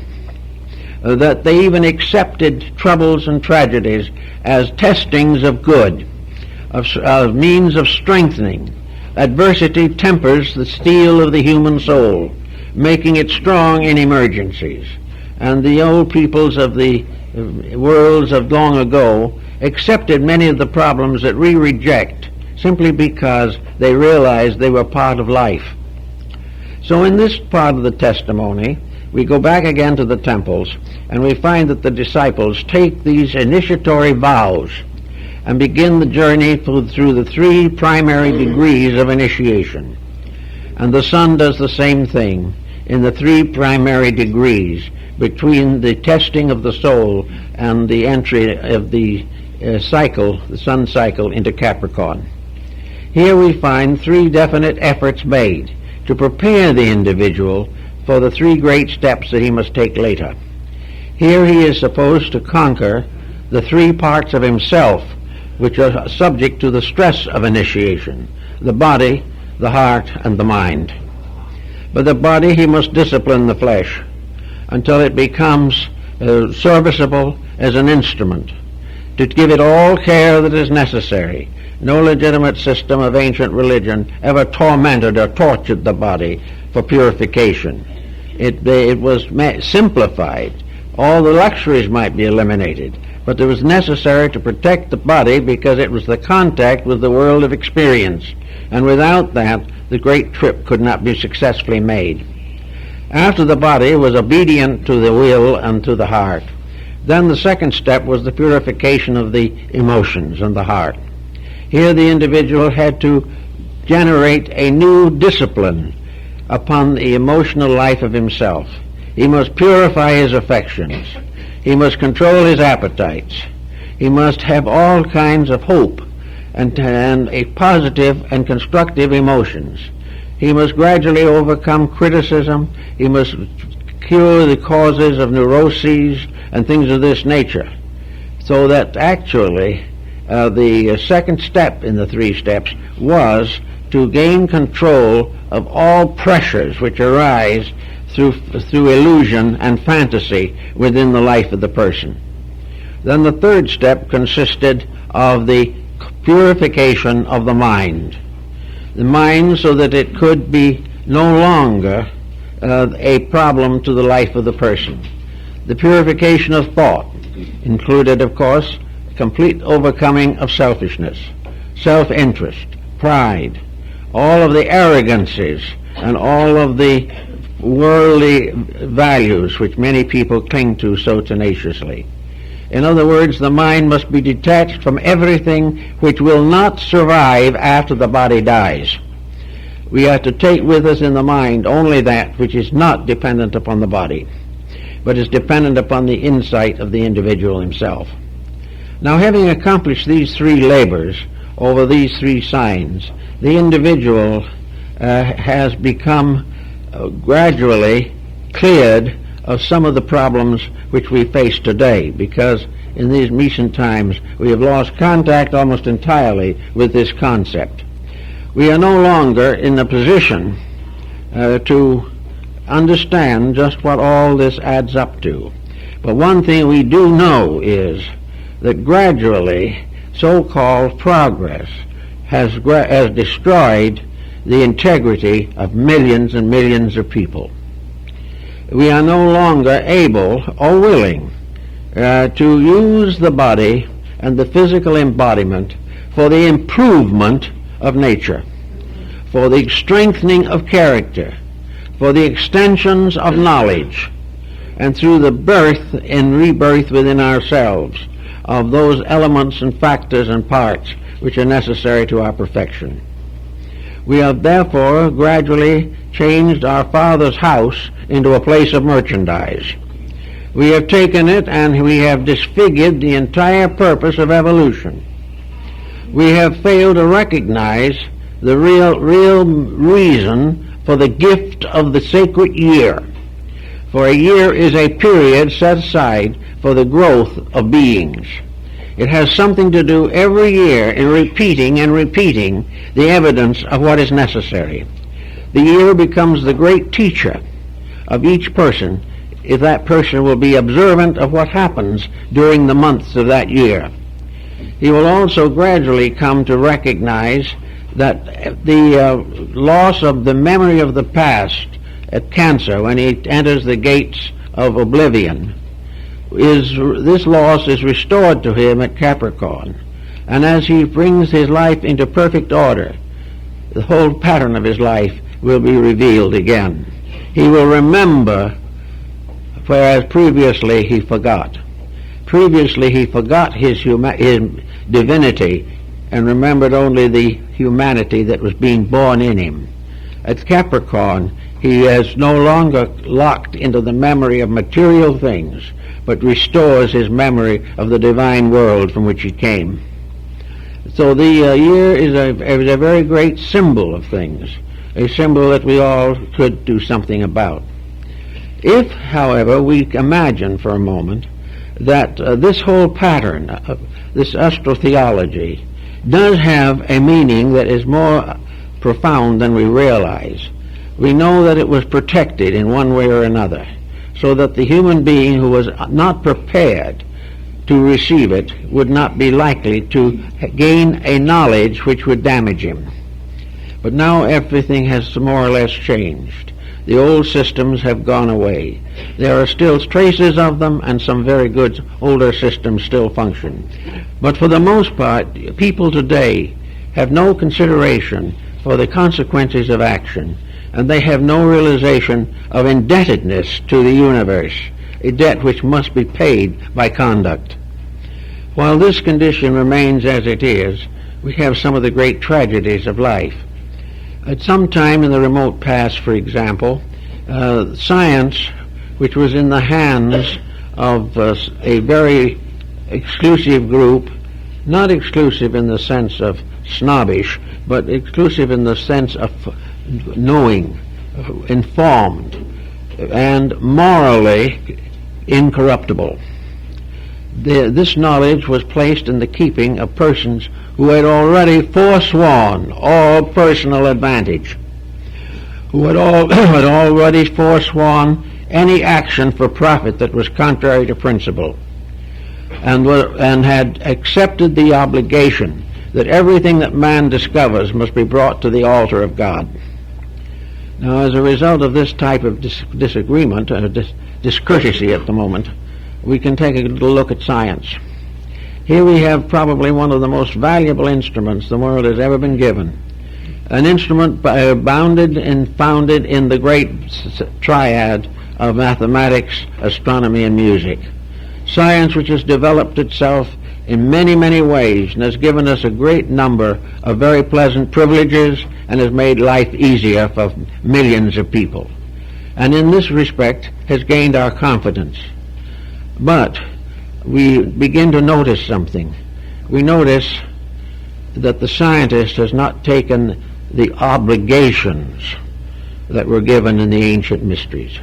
that they even accepted troubles and tragedies as testings of good, of means of strengthening. Adversity tempers the steel of the human soul, making it strong in emergencies. And the old peoples of the worlds of long ago accepted many of the problems that we reject simply because they realized they were part of life. So in this part of the testimony, we go back again to the temples, and we find that the disciples take these initiatory vows and begin the journey through the three primary degrees of initiation. And the sun does the same thing in the three primary degrees between the testing of the soul and the entry of the cycle, the sun cycle, into Capricorn. Here we find three definite efforts made to prepare the individual for the three great steps that he must take later. Here he is supposed to conquer the three parts of himself which are subject to the stress of initiation: the body, the heart, and the mind. But the body, he must discipline the flesh until it becomes serviceable as an instrument, to give it all care that is necessary. No legitimate system of ancient religion ever tormented or tortured the body for purification. It was simplified. All the luxuries might be eliminated, but it was necessary to protect the body because it was the contact with the world of experience, and without that the great trip could not be successfully made. After the body was obedient to the will and to the heart, then the second step was the purification of the emotions and the heart. Here the individual had to generate a new discipline upon the emotional life of himself. He must purify his affections. He must control his appetites. He must have all kinds of hope and a positive and constructive emotions. He must gradually overcome criticism. He must cure the causes of neuroses and things of this nature, so that actually the second step in the three steps was to gain control of all pressures which arise through illusion and fantasy within the life of the person. Then the third step consisted of the purification of the mind, so that it could be no longer a problem to the life of the person. The purification of thought included, of course, complete overcoming of selfishness, self-interest, pride, all of the arrogancies and all of the worldly values which many people cling to so tenaciously. In other words, the mind must be detached from everything which will not survive after the body dies. We are to take with us in the mind only that which is not dependent upon the body, but is dependent upon the insight of the individual himself. Now, having accomplished these three labors over these three signs, the individual has become gradually cleared of some of the problems which we face today, because in these recent times we have lost contact almost entirely with this concept. We are no longer in a position to understand just what all this adds up to. But one thing we do know is that gradually so-called progress has destroyed the integrity of millions and millions of people. We are no longer able or willing to use the body and the physical embodiment for the improvement of nature, for the strengthening of character, for the extensions of knowledge, and through the birth and rebirth within ourselves of those elements and factors and parts which are necessary to our perfection. We have therefore gradually changed our Father's house into a place of merchandise. We have taken it and we have disfigured the entire purpose of evolution. We have failed to recognize the real reason for the gift of the sacred year. For a year is a period set aside for the growth of beings. It has something to do every year in repeating and repeating the evidence of what is necessary. The year becomes the great teacher of each person if that person will be observant of what happens during the months of that year. He will also gradually come to recognize that the loss of the memory of the past at Cancer, when he enters the gates of oblivion, this loss is restored to him at Capricorn. And as he brings his life into perfect order, the whole pattern of his life will be revealed again. He will remember, whereas previously he forgot. Previously he forgot his divinity and remembered only the humanity that was being born in him. At Capricorn, he is no longer locked into the memory of material things, but restores his memory of the divine world from which he came. So the year is a very great symbol of things, a symbol that we all could do something about. If, however, we imagine for a moment that this whole pattern, this astrotheology, does have a meaning that is more profound than we realize, we know that it was protected in one way or another, so that the human being who was not prepared to receive it would not be likely to gain a knowledge which would damage him. But now everything has more or less changed. The old systems have gone away. There are still traces of them, and some very good older systems still function. But for the most part, people today have no consideration for the consequences of action, and they have no realization of indebtedness to the universe, a debt which must be paid by conduct. While this condition remains as it is, we have some of the great tragedies of life. At some time in the remote past, for example, science, which was in the hands of a very exclusive group, not exclusive in the sense of snobbish, but exclusive in the sense of knowing, informed, and morally incorruptible. This knowledge was placed in the keeping of persons who had already forsworn all personal advantage, who had already forsworn any action for profit that was contrary to principle, and had accepted the obligation that everything that man discovers must be brought to the altar of God. Now, as a result of this type of disagreement, discourtesy at the moment, we can take a little look at science. Here we have probably one of the most valuable instruments the world has ever been given, an instrument founded in the great triad of mathematics, astronomy, and music. Science which has developed itself in many, many ways and has given us a great number of very pleasant privileges and has made life easier for millions of people, and in this respect has gained our confidence. But we begin to notice something. We notice that the scientist has not taken the obligations that were given in the ancient mysteries.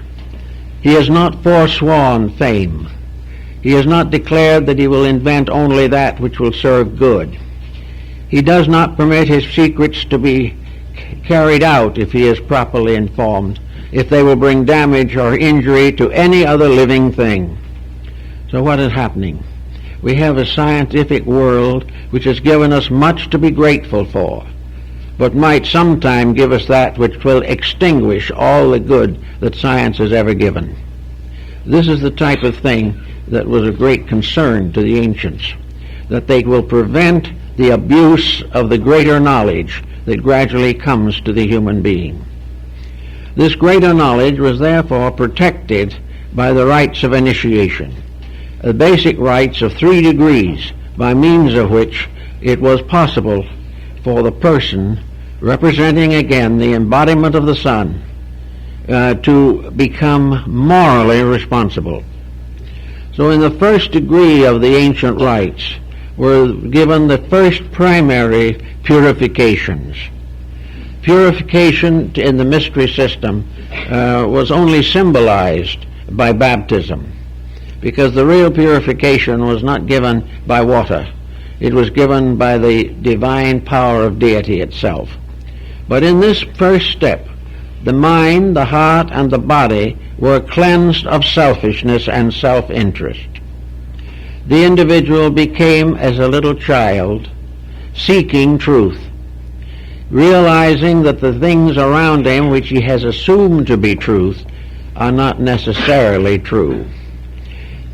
He has not forsworn fame. He has not declared that he will invent only that which will serve good. He does not permit his secrets to be carried out if he is properly informed, if they will bring damage or injury to any other living thing. So what is happening? We have a scientific world which has given us much to be grateful for, but might sometime give us that which will extinguish all the good that science has ever given. This is the type of thing that was of great concern to the ancients, that they will prevent the abuse of the greater knowledge that gradually comes to the human being. This greater knowledge was therefore protected by the rites of initiation, the basic rites of 3 degrees, by means of which it was possible for the person, representing again the embodiment of the sun, to become morally responsible. So in the first degree of the ancient rites were given the first primary purifications. Purification in the mystery system was only symbolized by baptism, because the real purification was not given by water. It was given by the divine power of deity itself. But in this first step, the mind, the heart, and the body were cleansed of selfishness and self-interest. The individual became as a little child, seeking truth, realizing that the things around him which he has assumed to be truth are not necessarily true.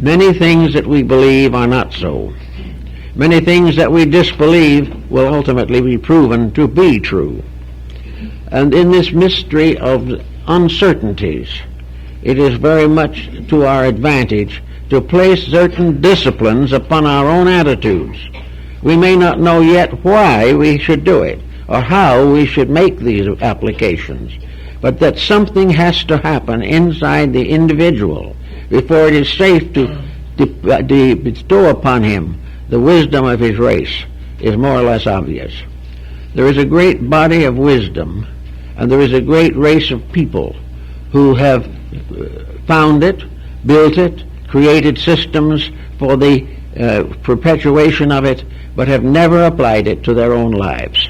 Many things that we believe are not so. Many things that we disbelieve will ultimately be proven to be true. And in this mystery of uncertainties, it is very much to our advantage to place certain disciplines upon our own attitudes. We may not know yet why we should do it, or how we should make these applications, but that something has to happen inside the individual before it is safe to bestow upon him the wisdom of his race is more or less obvious. There is a great body of wisdom, and there is a great race of people who have found it, built it, created systems for the perpetuation of it, but have never applied it to their own lives.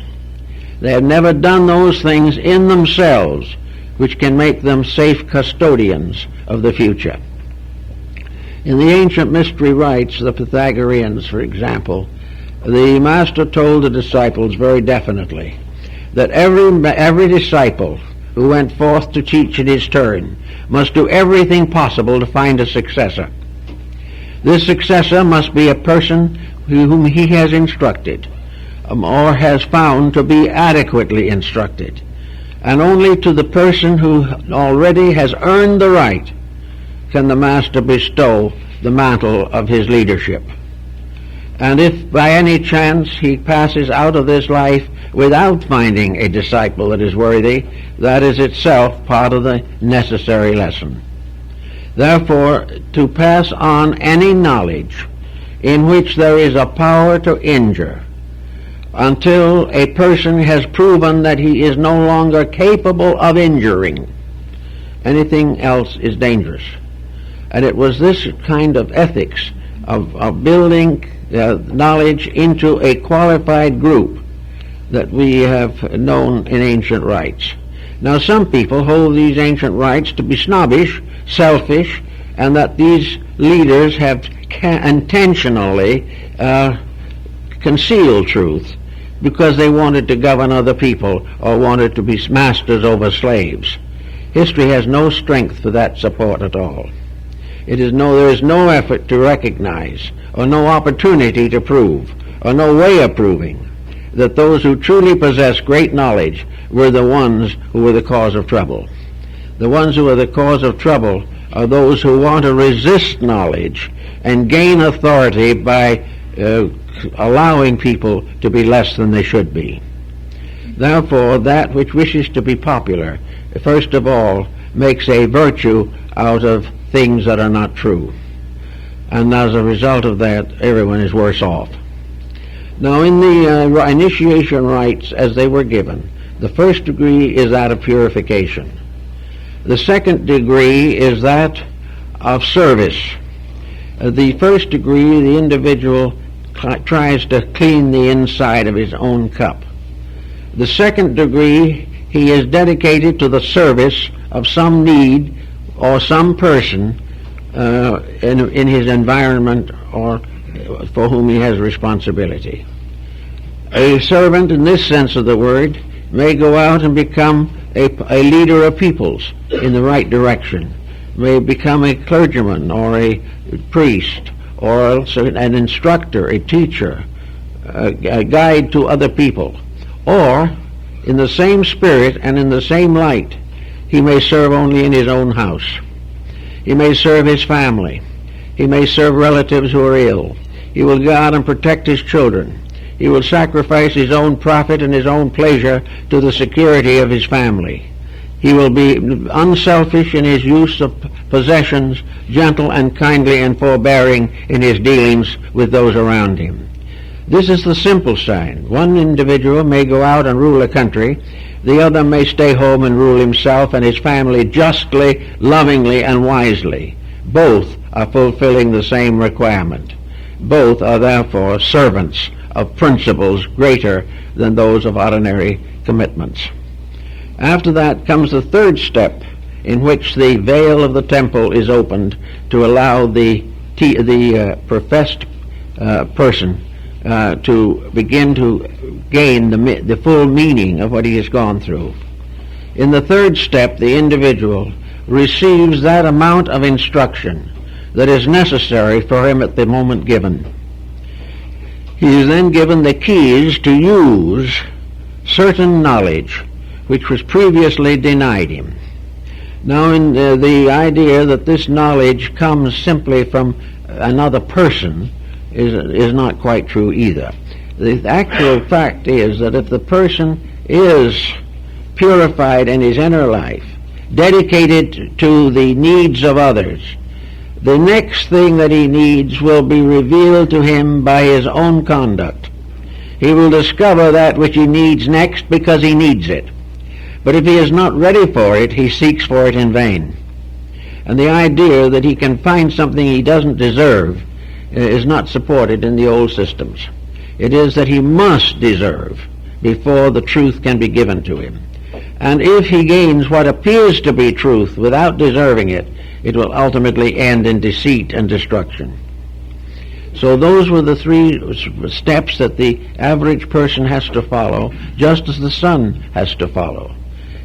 They have never done those things in themselves which can make them safe custodians of the future. In the ancient mystery rites, the Pythagoreans, for example, the master told the disciples very definitely that every disciple who went forth to teach in his turn must do everything possible to find a successor. This successor must be a person whom he has instructed, or has found to be adequately instructed. And only to the person who already has earned the right can the master bestow the mantle of his leadership. And if by any chance he passes out of this life without finding a disciple that is worthy, that is itself part of the necessary lesson. Therefore, to pass on any knowledge in which there is a power to injure, until a person has proven that he is no longer capable of injuring, anything else is dangerous. And it was this kind of ethics of building knowledge into a qualified group that we have known in ancient rites. Now some people hold these ancient rites to be snobbish, selfish, and that these leaders have intentionally concealed truth because they wanted to govern other people or wanted to be masters over slaves. History has no strength for that support at all. There is no effort to recognize, or no opportunity to prove, or no way of proving that those who truly possess great knowledge were the ones who were the cause of trouble. The ones who are the cause of trouble are those who want to resist knowledge and gain authority by allowing people to be less than they should be. Therefore, that which wishes to be popular, first of all, makes a virtue out of things that are not true. and as a result of that, everyone is worse off. Now, in the initiation rites as they were given, the first degree is that of purification. The second degree is that of service. The first degree, the individual tries to clean the inside of his own cup. The second degree, he is dedicated to the service of some need or some person in his environment or for whom he has responsibility. A servant, in this sense of the word, may go out and become a leader of peoples in the right direction, may become a clergyman or a priest or also an instructor, a teacher, a guide to other people. Or, in the same spirit and in the same light, he may serve only in his own house. He may serve his family. He may serve relatives who are ill. He will go out and protect his children. He will sacrifice his own profit and his own pleasure to the security of his family. He will be unselfish in his use of possessions, gentle and kindly and forbearing in his dealings with those around him. This is the simple sign. One individual may go out and rule a country. The other may stay home and rule himself and his family justly, lovingly, and wisely. Both are fulfilling the same requirement. Both are therefore servants of principles greater than those of ordinary commitments. After that comes the third step, in which the veil of the temple is opened to allow the professed person to begin to gain the full meaning of what he has gone through. In the third step, the individual receives that amount of instruction that is necessary for him at the moment given. He is then given the keys to use certain knowledge which was previously denied him. Now, in the idea that this knowledge comes simply from another person is not quite true either. The actual fact is that if the person is purified in his inner life, dedicated to the needs of others, the next thing that he needs will be revealed to him by his own conduct. He will discover that which he needs next because he needs it. But if he is not ready for it, he seeks for it in vain. And the idea that he can find something he doesn't deserve is not supported in the old systems. It is that he must deserve before the truth can be given to him. And if he gains what appears to be truth without deserving it, it will ultimately end in deceit and destruction. So those were the three steps that the average person has to follow, just as the sun has to follow.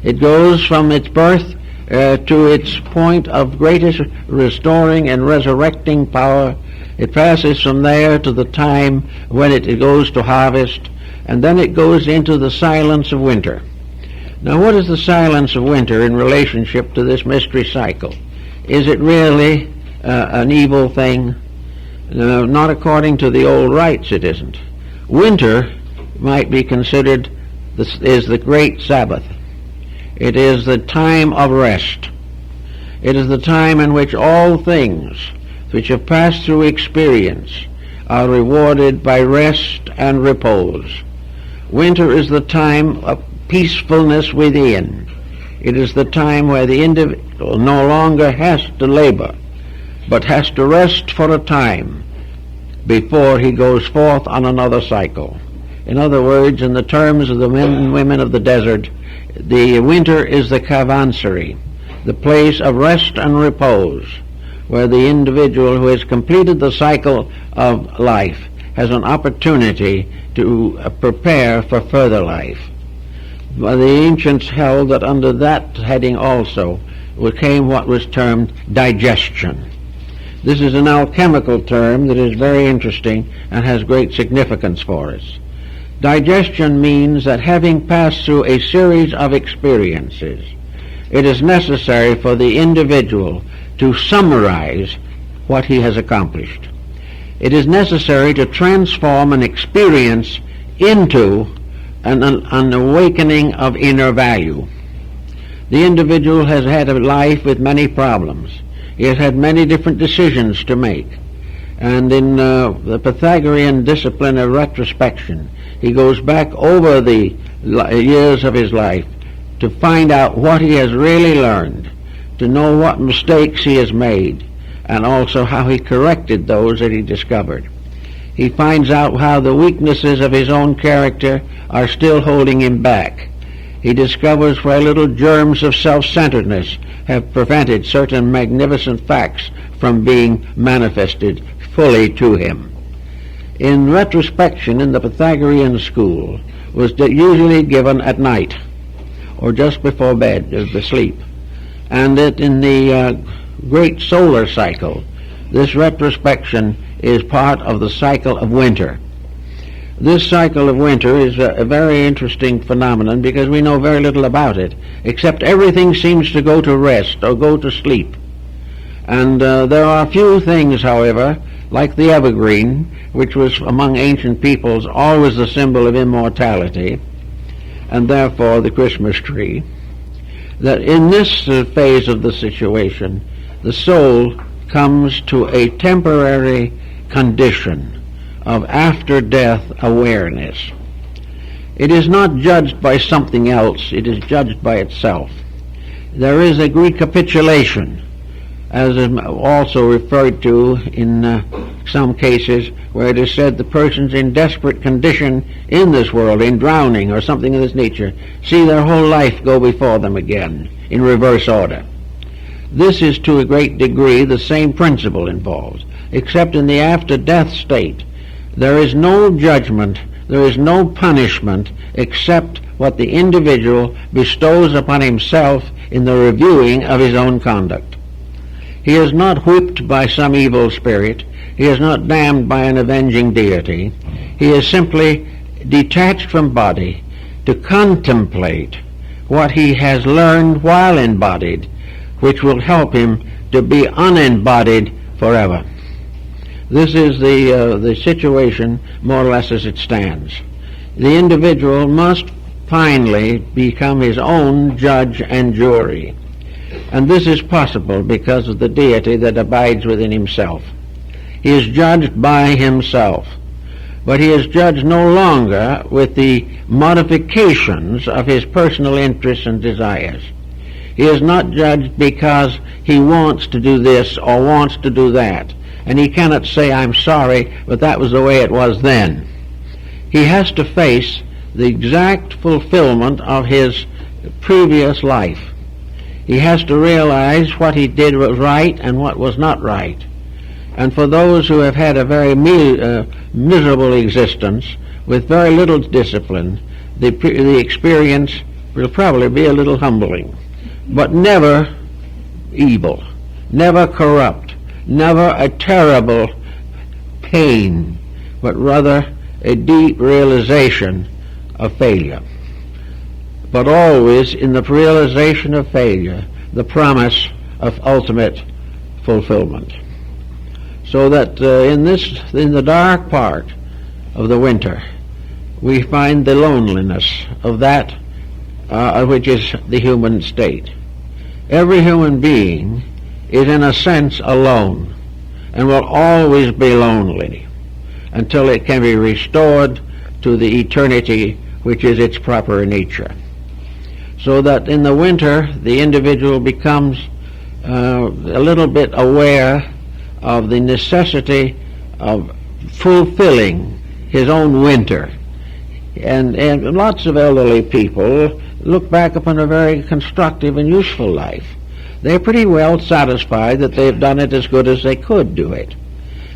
It goes from its birth to its point of greatest restoring and resurrecting power. It passes from there to the time when it goes to harvest, and then it goes into the silence of winter. Now, what is the silence of winter in relationship to this mystery cycle? Is it really an evil thing? Not according to the old rites, it isn't. Winter might be considered is the great Sabbath. It is the time of rest. It is the time in which all things which have passed through experience are rewarded by rest and repose. Winter is the time of peacefulness within. It is the time where the individual no longer has to labor, but has to rest for a time before he goes forth on another cycle. In other words, in the terms of the men and women of the desert, the winter is the caravanserai, the place of rest and repose, where the individual who has completed the cycle of life has an opportunity to prepare for further life. Well, the ancients held that under that heading also came what was termed digestion. This is an alchemical term that is very interesting and has great significance for us. Digestion means that having passed through a series of experiences, it is necessary for the individual to summarize what he has accomplished. It is necessary to transform an experience into an awakening of inner value. The individual has had a life with many problems. He has had many different decisions to make. And in the Pythagorean discipline of retrospection, he goes back over the years of his life to find out what he has really learned, to know what mistakes he has made, and also how he corrected those that he discovered. He finds out how the weaknesses of his own character are still holding him back. He discovers where little germs of self-centeredness have prevented certain magnificent facts from being manifested fully to him. In retrospection in the Pythagorean school was usually given at night or just before bed, to sleep. And that in the great solar cycle, this retrospection is part of the cycle of winter. This cycle of winter is a very interesting phenomenon because we know very little about it, except everything seems to go to rest or go to sleep. And there are a few things, however, like the evergreen, which was among ancient peoples always the symbol of immortality, and therefore the Christmas tree, that in this phase of the situation, the soul comes to a temporary condition of after-death awareness. It is not judged by something else, it is judged by itself. There is a recapitulation, as is also referred to in some cases where it is said the person's in desperate condition in this world, in drowning or something of this nature, see their whole life go before them again in reverse order. This is to a great degree the same principle involved, except in the after-death state. There is no judgment, there is no punishment except what the individual bestows upon himself in the reviewing of his own conduct. He is not whipped by some evil spirit. He is not damned by an avenging deity. He is simply detached from body to contemplate what he has learned while embodied, which will help him to be unembodied forever. This is the situation more or less as it stands. The individual must finally become his own judge and jury. And this is possible because of the deity that abides within himself. He is judged by himself, but he is judged no longer with the modifications of his personal interests and desires. He is not judged because he wants to do this or wants to do that, and he cannot say, I'm sorry, but that was the way it was then. He has to face the exact fulfillment of his previous life. He has to realize what he did was right and what was not right. And for those who have had a very miserable existence with very little discipline, the experience will probably be a little humbling, but never evil, never corrupt, never a terrible pain, but rather a deep realization of failure. But always in the realization of failure, the promise of ultimate fulfillment. So that in the dark part of the winter, we find the loneliness of that which is the human state. Every human being is in a sense alone and will always be lonely until it can be restored to the eternity which is its proper nature. So that in the winter the individual becomes a little bit aware of the necessity of fulfilling his own winter. And lots of elderly people look back upon a very constructive and useful life. They're pretty well satisfied that they've done it as good as they could do it.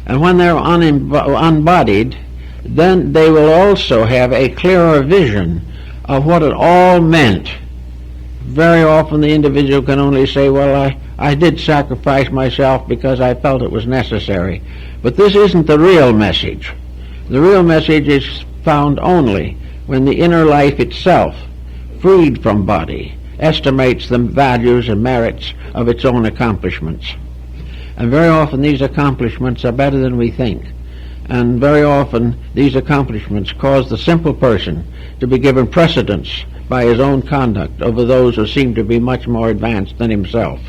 And when they're unbodied, then they will also have a clearer vision of what it all meant. Very often the individual can only say, well, I did sacrifice myself because I felt it was necessary. But this isn't the real message. The real message is found only when the inner life itself, freed from body, estimates the values and merits of its own accomplishments. And very often these accomplishments are better than we think. And very often these accomplishments cause the simple person to be given precedence by his own conduct over those who seem to be much more advanced than himself.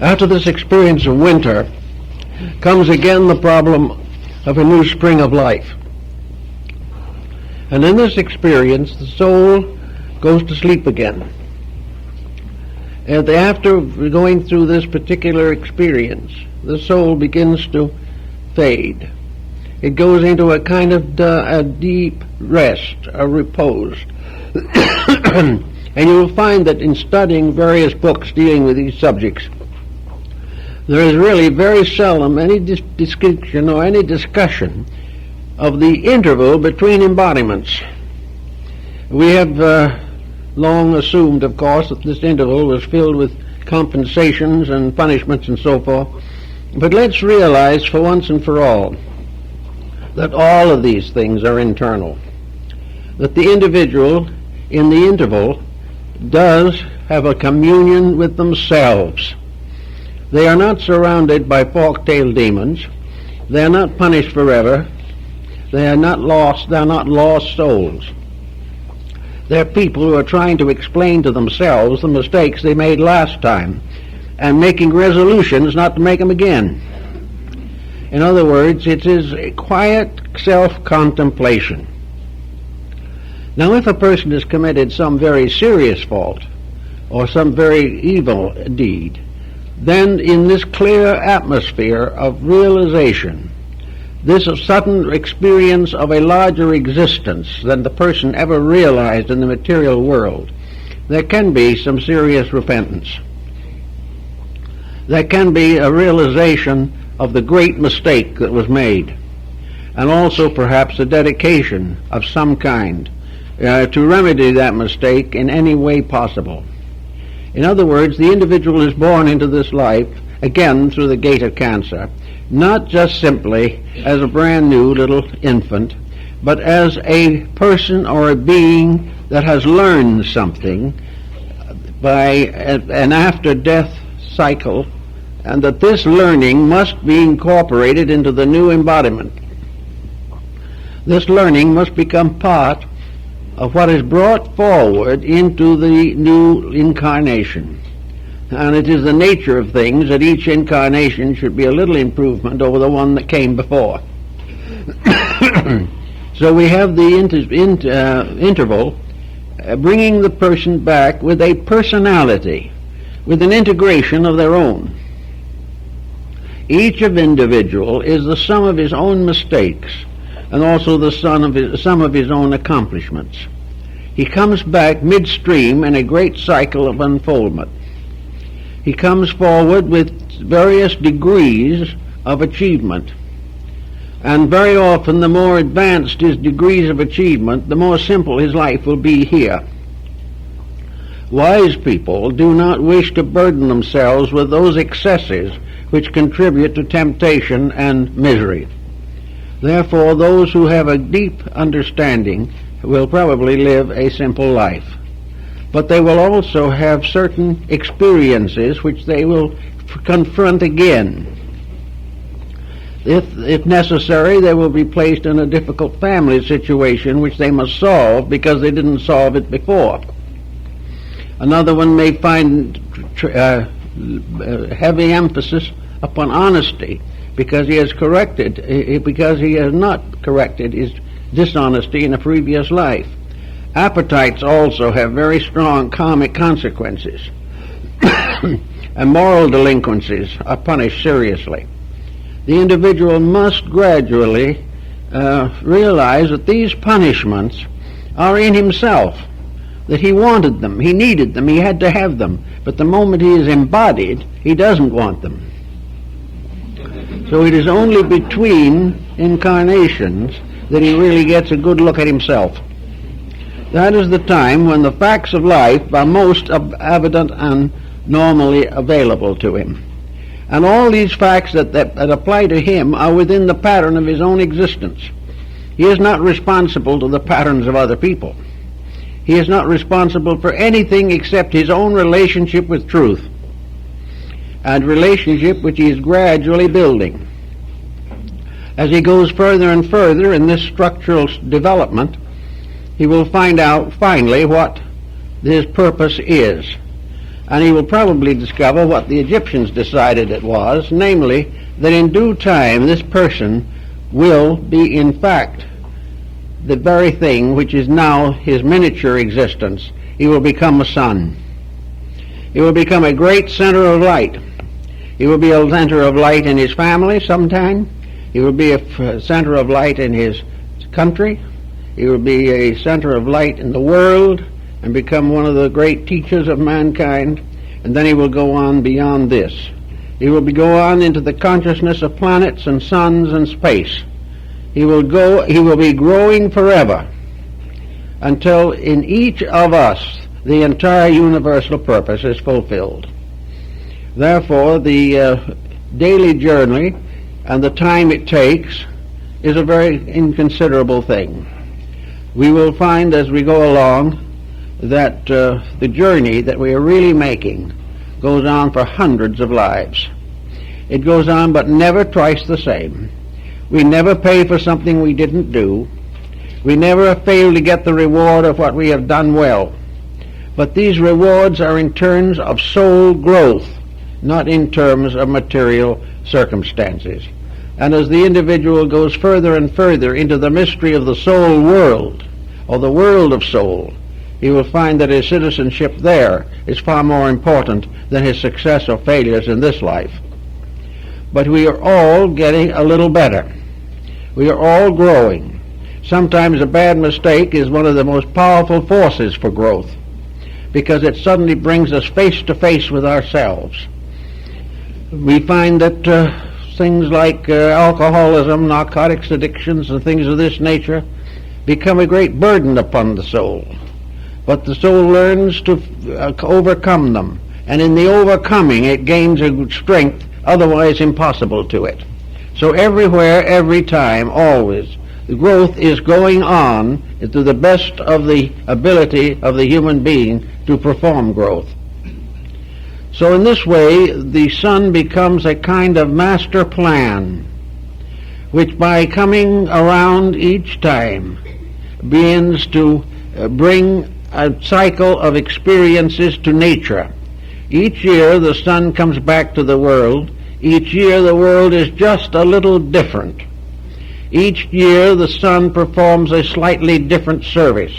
After this experience of winter, comes again the problem of a new spring of life. And in this experience, the soul goes to sleep again. And after going through this particular experience, the soul begins to fade. It goes into a kind of a deep rest, a repose. And you will find that in studying various books dealing with these subjects, there is really very seldom any description or any discussion of the interval between embodiments. We have long assumed, of course, that this interval was filled with compensations and punishments and so forth. But let's realize for once and for all that all of these things are internal. That the individual in the interval does have a communion with themselves. They are not surrounded by fork-tailed demons. They are not punished forever. They are not lost. They are not lost souls. They're people who are trying to explain to themselves the mistakes they made last time and making resolutions not to make them again. In other words, it is a quiet self-contemplation. Now, if a person has committed some very serious fault or some very evil deed, then in this clear atmosphere of realization, this sudden experience of a larger existence than the person ever realized in the material world, there can be some serious repentance. There can be a realization of the great mistake that was made, and also perhaps a dedication of some kind to remedy that mistake in any way possible. In other words, the individual is born into this life, again through the gate of cancer, not just simply as a brand new little infant, but as a person or a being that has learned something by an after-death cycle, and that this learning must be incorporated into the new embodiment. This learning must become part of what is brought forward into the new incarnation. And it is the nature of things that each incarnation should be a little improvement over the one that came before. So we have the interval bringing the person back with a personality, with an integration of their own. Each individual is the sum of his own mistakes and also the sum of his own accomplishments. He comes back midstream in a great cycle of unfoldment. He comes forward with various degrees of achievement. And very often the more advanced his degrees of achievement, the more simple his life will be here. Wise people do not wish to burden themselves with those excesses which contribute to temptation and misery. Therefore, those who have a deep understanding will probably live a simple life. But they will also have certain experiences which they will confront again. If necessary, they will be placed in a difficult family situation which they must solve because they didn't solve it before. Another one may find heavy emphasis upon honesty because he has not corrected his dishonesty in a previous life. Appetites also have very strong karmic consequences, and moral delinquencies are punished seriously. The individual must gradually realize that these punishments are in himself, that he wanted them, he needed them, he had to have them, but the moment he is embodied, he doesn't want them. So it is only between incarnations that he really gets a good look at himself. That is the time when the facts of life are most evident and normally available to him. And all these facts that apply to him are within the pattern of his own existence. He is not responsible to the patterns of other people. He is not responsible for anything except his own relationship with truth, and relationship which he is gradually building. As he goes further and further in this structural development, he will find out finally what his purpose is. And he will probably discover what the Egyptians decided it was, namely, that in due time this person will be in fact the very thing which is now his miniature existence. He will become a sun. He will become a great center of light. He will be a center of light in his family sometime. He will be a center of light in his country. He will be a center of light in the world and become one of the great teachers of mankind. And then he will go on beyond this. He will go on into the consciousness of planets and suns and space. He will be growing forever until in each of us the entire universal purpose is fulfilled. Therefore, the daily journey and the time it takes is a very inconsiderable thing. We will find as we go along that the journey that we are really making goes on for hundreds of lives. It goes on, but never twice the same. We never pay for something we didn't do. We never fail to get the reward of what we have done well. But these rewards are in terms of soul growth, not in terms of material circumstances. And as the individual goes further and further into the mystery of the soul world, or the world of soul, he will find that his citizenship there is far more important than his success or failures in this life. But we are all getting a little better. We are all growing. Sometimes a bad mistake is one of the most powerful forces for growth, because it suddenly brings us face to face with ourselves. We find that things like alcoholism, narcotics addictions, and things of this nature become a great burden upon the soul. But the soul learns to overcome them, and in the overcoming it gains a strength otherwise impossible to it. So everywhere, every time, always, the growth is going on to the best of the ability of the human being to perform growth. So in this way, the sun becomes a kind of master plan, which by coming around each time begins to bring a cycle of experiences to nature. Each year the sun comes back to the world. Each year the world is just a little different. Each year the sun performs a slightly different service,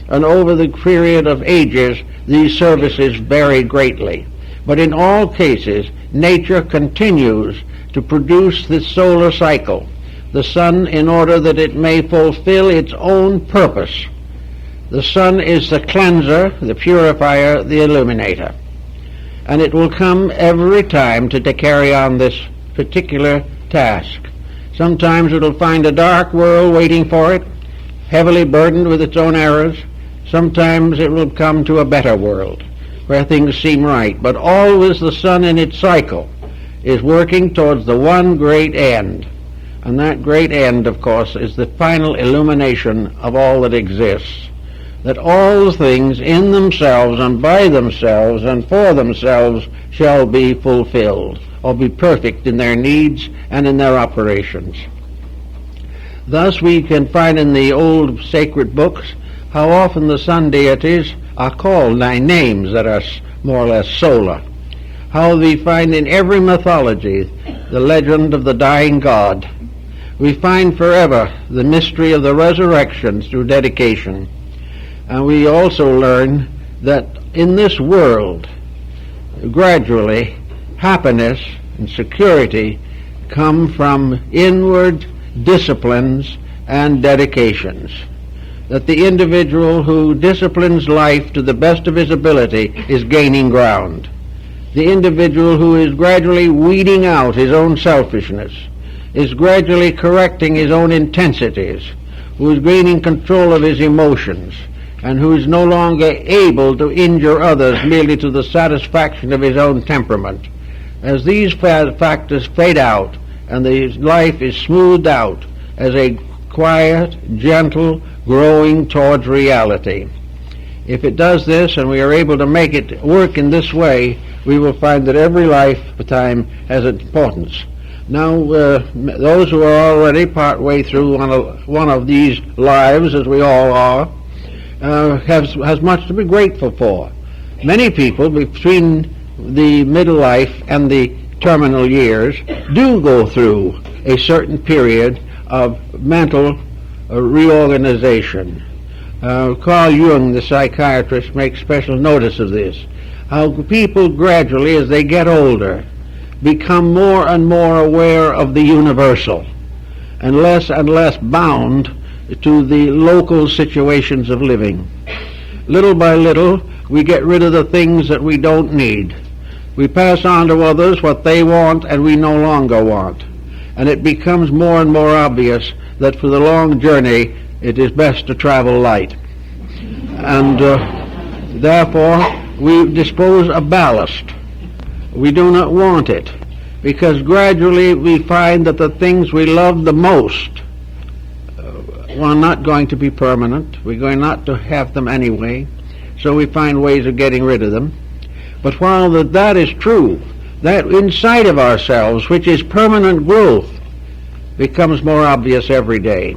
and over the period of ages these services vary greatly. But in all cases, nature continues to produce this solar cycle, the sun, in order that it may fulfill its own purpose. The sun is the cleanser, the purifier, the illuminator. And it will come every time to carry on this particular task. Sometimes it will find a dark world waiting for it, heavily burdened with its own errors. Sometimes it will come to a better world, where things seem right. But always the sun in its cycle is working towards the one great end. And that great end, of course, is the final illumination of all that exists. That all things in themselves and by themselves and for themselves shall be fulfilled, or be perfect in their needs and in their operations. Thus we can find in the old sacred books how often the sun deities are called by names that are more or less solar. How we find in every mythology the legend of the dying god. We find forever the mystery of the resurrection through dedication. And we also learn that in this world, gradually, happiness and security come from inward disciplines and dedications. That the individual who disciplines life to the best of his ability is gaining ground. The individual who is gradually weeding out his own selfishness, is gradually correcting his own intensities, who is gaining control of his emotions, and who is no longer able to injure others merely to the satisfaction of his own temperament. As these factors fade out and the life is smoothed out as a quiet, gentle, growing towards reality. If it does this and we are able to make it work in this way, we will find that every lifetime has importance. Now, those who are already part way through one of these lives, as we all are, has much to be grateful for. Many people between the middle life and the terminal years do go through a certain period of mental reorganization. Carl Jung, the psychiatrist, makes special notice of this. How people gradually, as they get older, become more and more aware of the universal and less bound to the local situations of living. Little by little, we get rid of the things that we don't need. We pass on to others what they want and we no longer want. And it becomes more and more obvious that for the long journey, it is best to travel light. And therefore, we dispose of ballast. We do not want it, because gradually we find that the things we love the most are not going to be permanent. We're going not to have them anyway, so we find ways of getting rid of them. But while that is true, that inside of ourselves, which is permanent growth, becomes more obvious every day.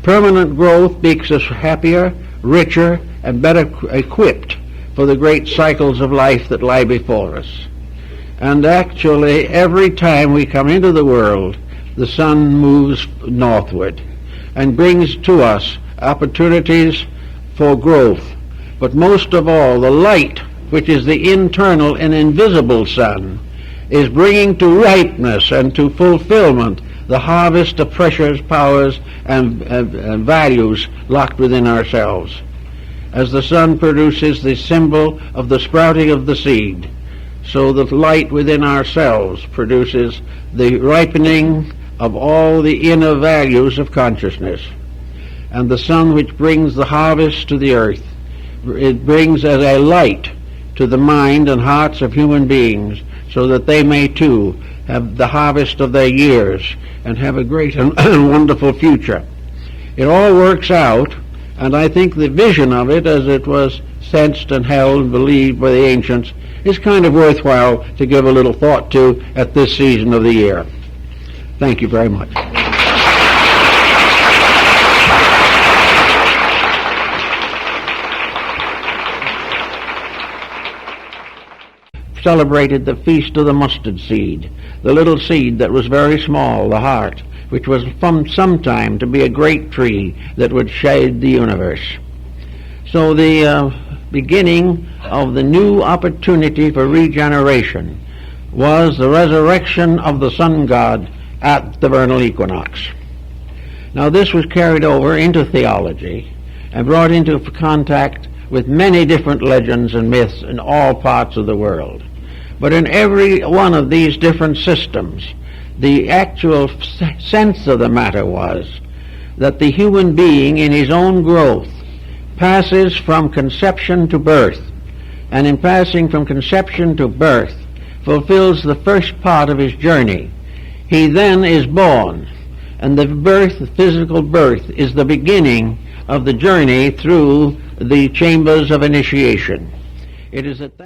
Permanent growth makes us happier, richer, and better equipped for the great cycles of life that lie before us. And actually, every time we come into the world, the sun moves northward and brings to us opportunities for growth. But most of all, the light, which is the internal and invisible sun, is bringing to ripeness and to fulfillment the harvest of precious powers and values locked within ourselves. As the sun produces the symbol of the sprouting of the seed, so the light within ourselves produces the ripening of all the inner values of consciousness. And the sun which brings the harvest to the earth, it brings as a light to the mind and hearts of human beings, so that they may too have the harvest of their years and have a great and wonderful future. It all works out, and I think the vision of it, as it was sensed and held and believed by the ancients, is kind of worthwhile to give a little thought to at this season of the year. Thank you very much. Celebrated the feast of the mustard seed, the little seed that was very small, the heart, which was from some time to be a great tree that would shade the universe. So the beginning of the new opportunity for regeneration was the resurrection of the sun god at the vernal equinox. Now this was carried over into theology and brought into contact with many different legends and myths in all parts of the world. But in every one of these different systems, the actual sense of the matter was that the human being in his own growth passes from conception to birth, and in passing from conception to birth fulfills the first part of his journey. He then is born, and the birth, the physical birth, is the beginning of the journey through the chambers of initiation. It is at that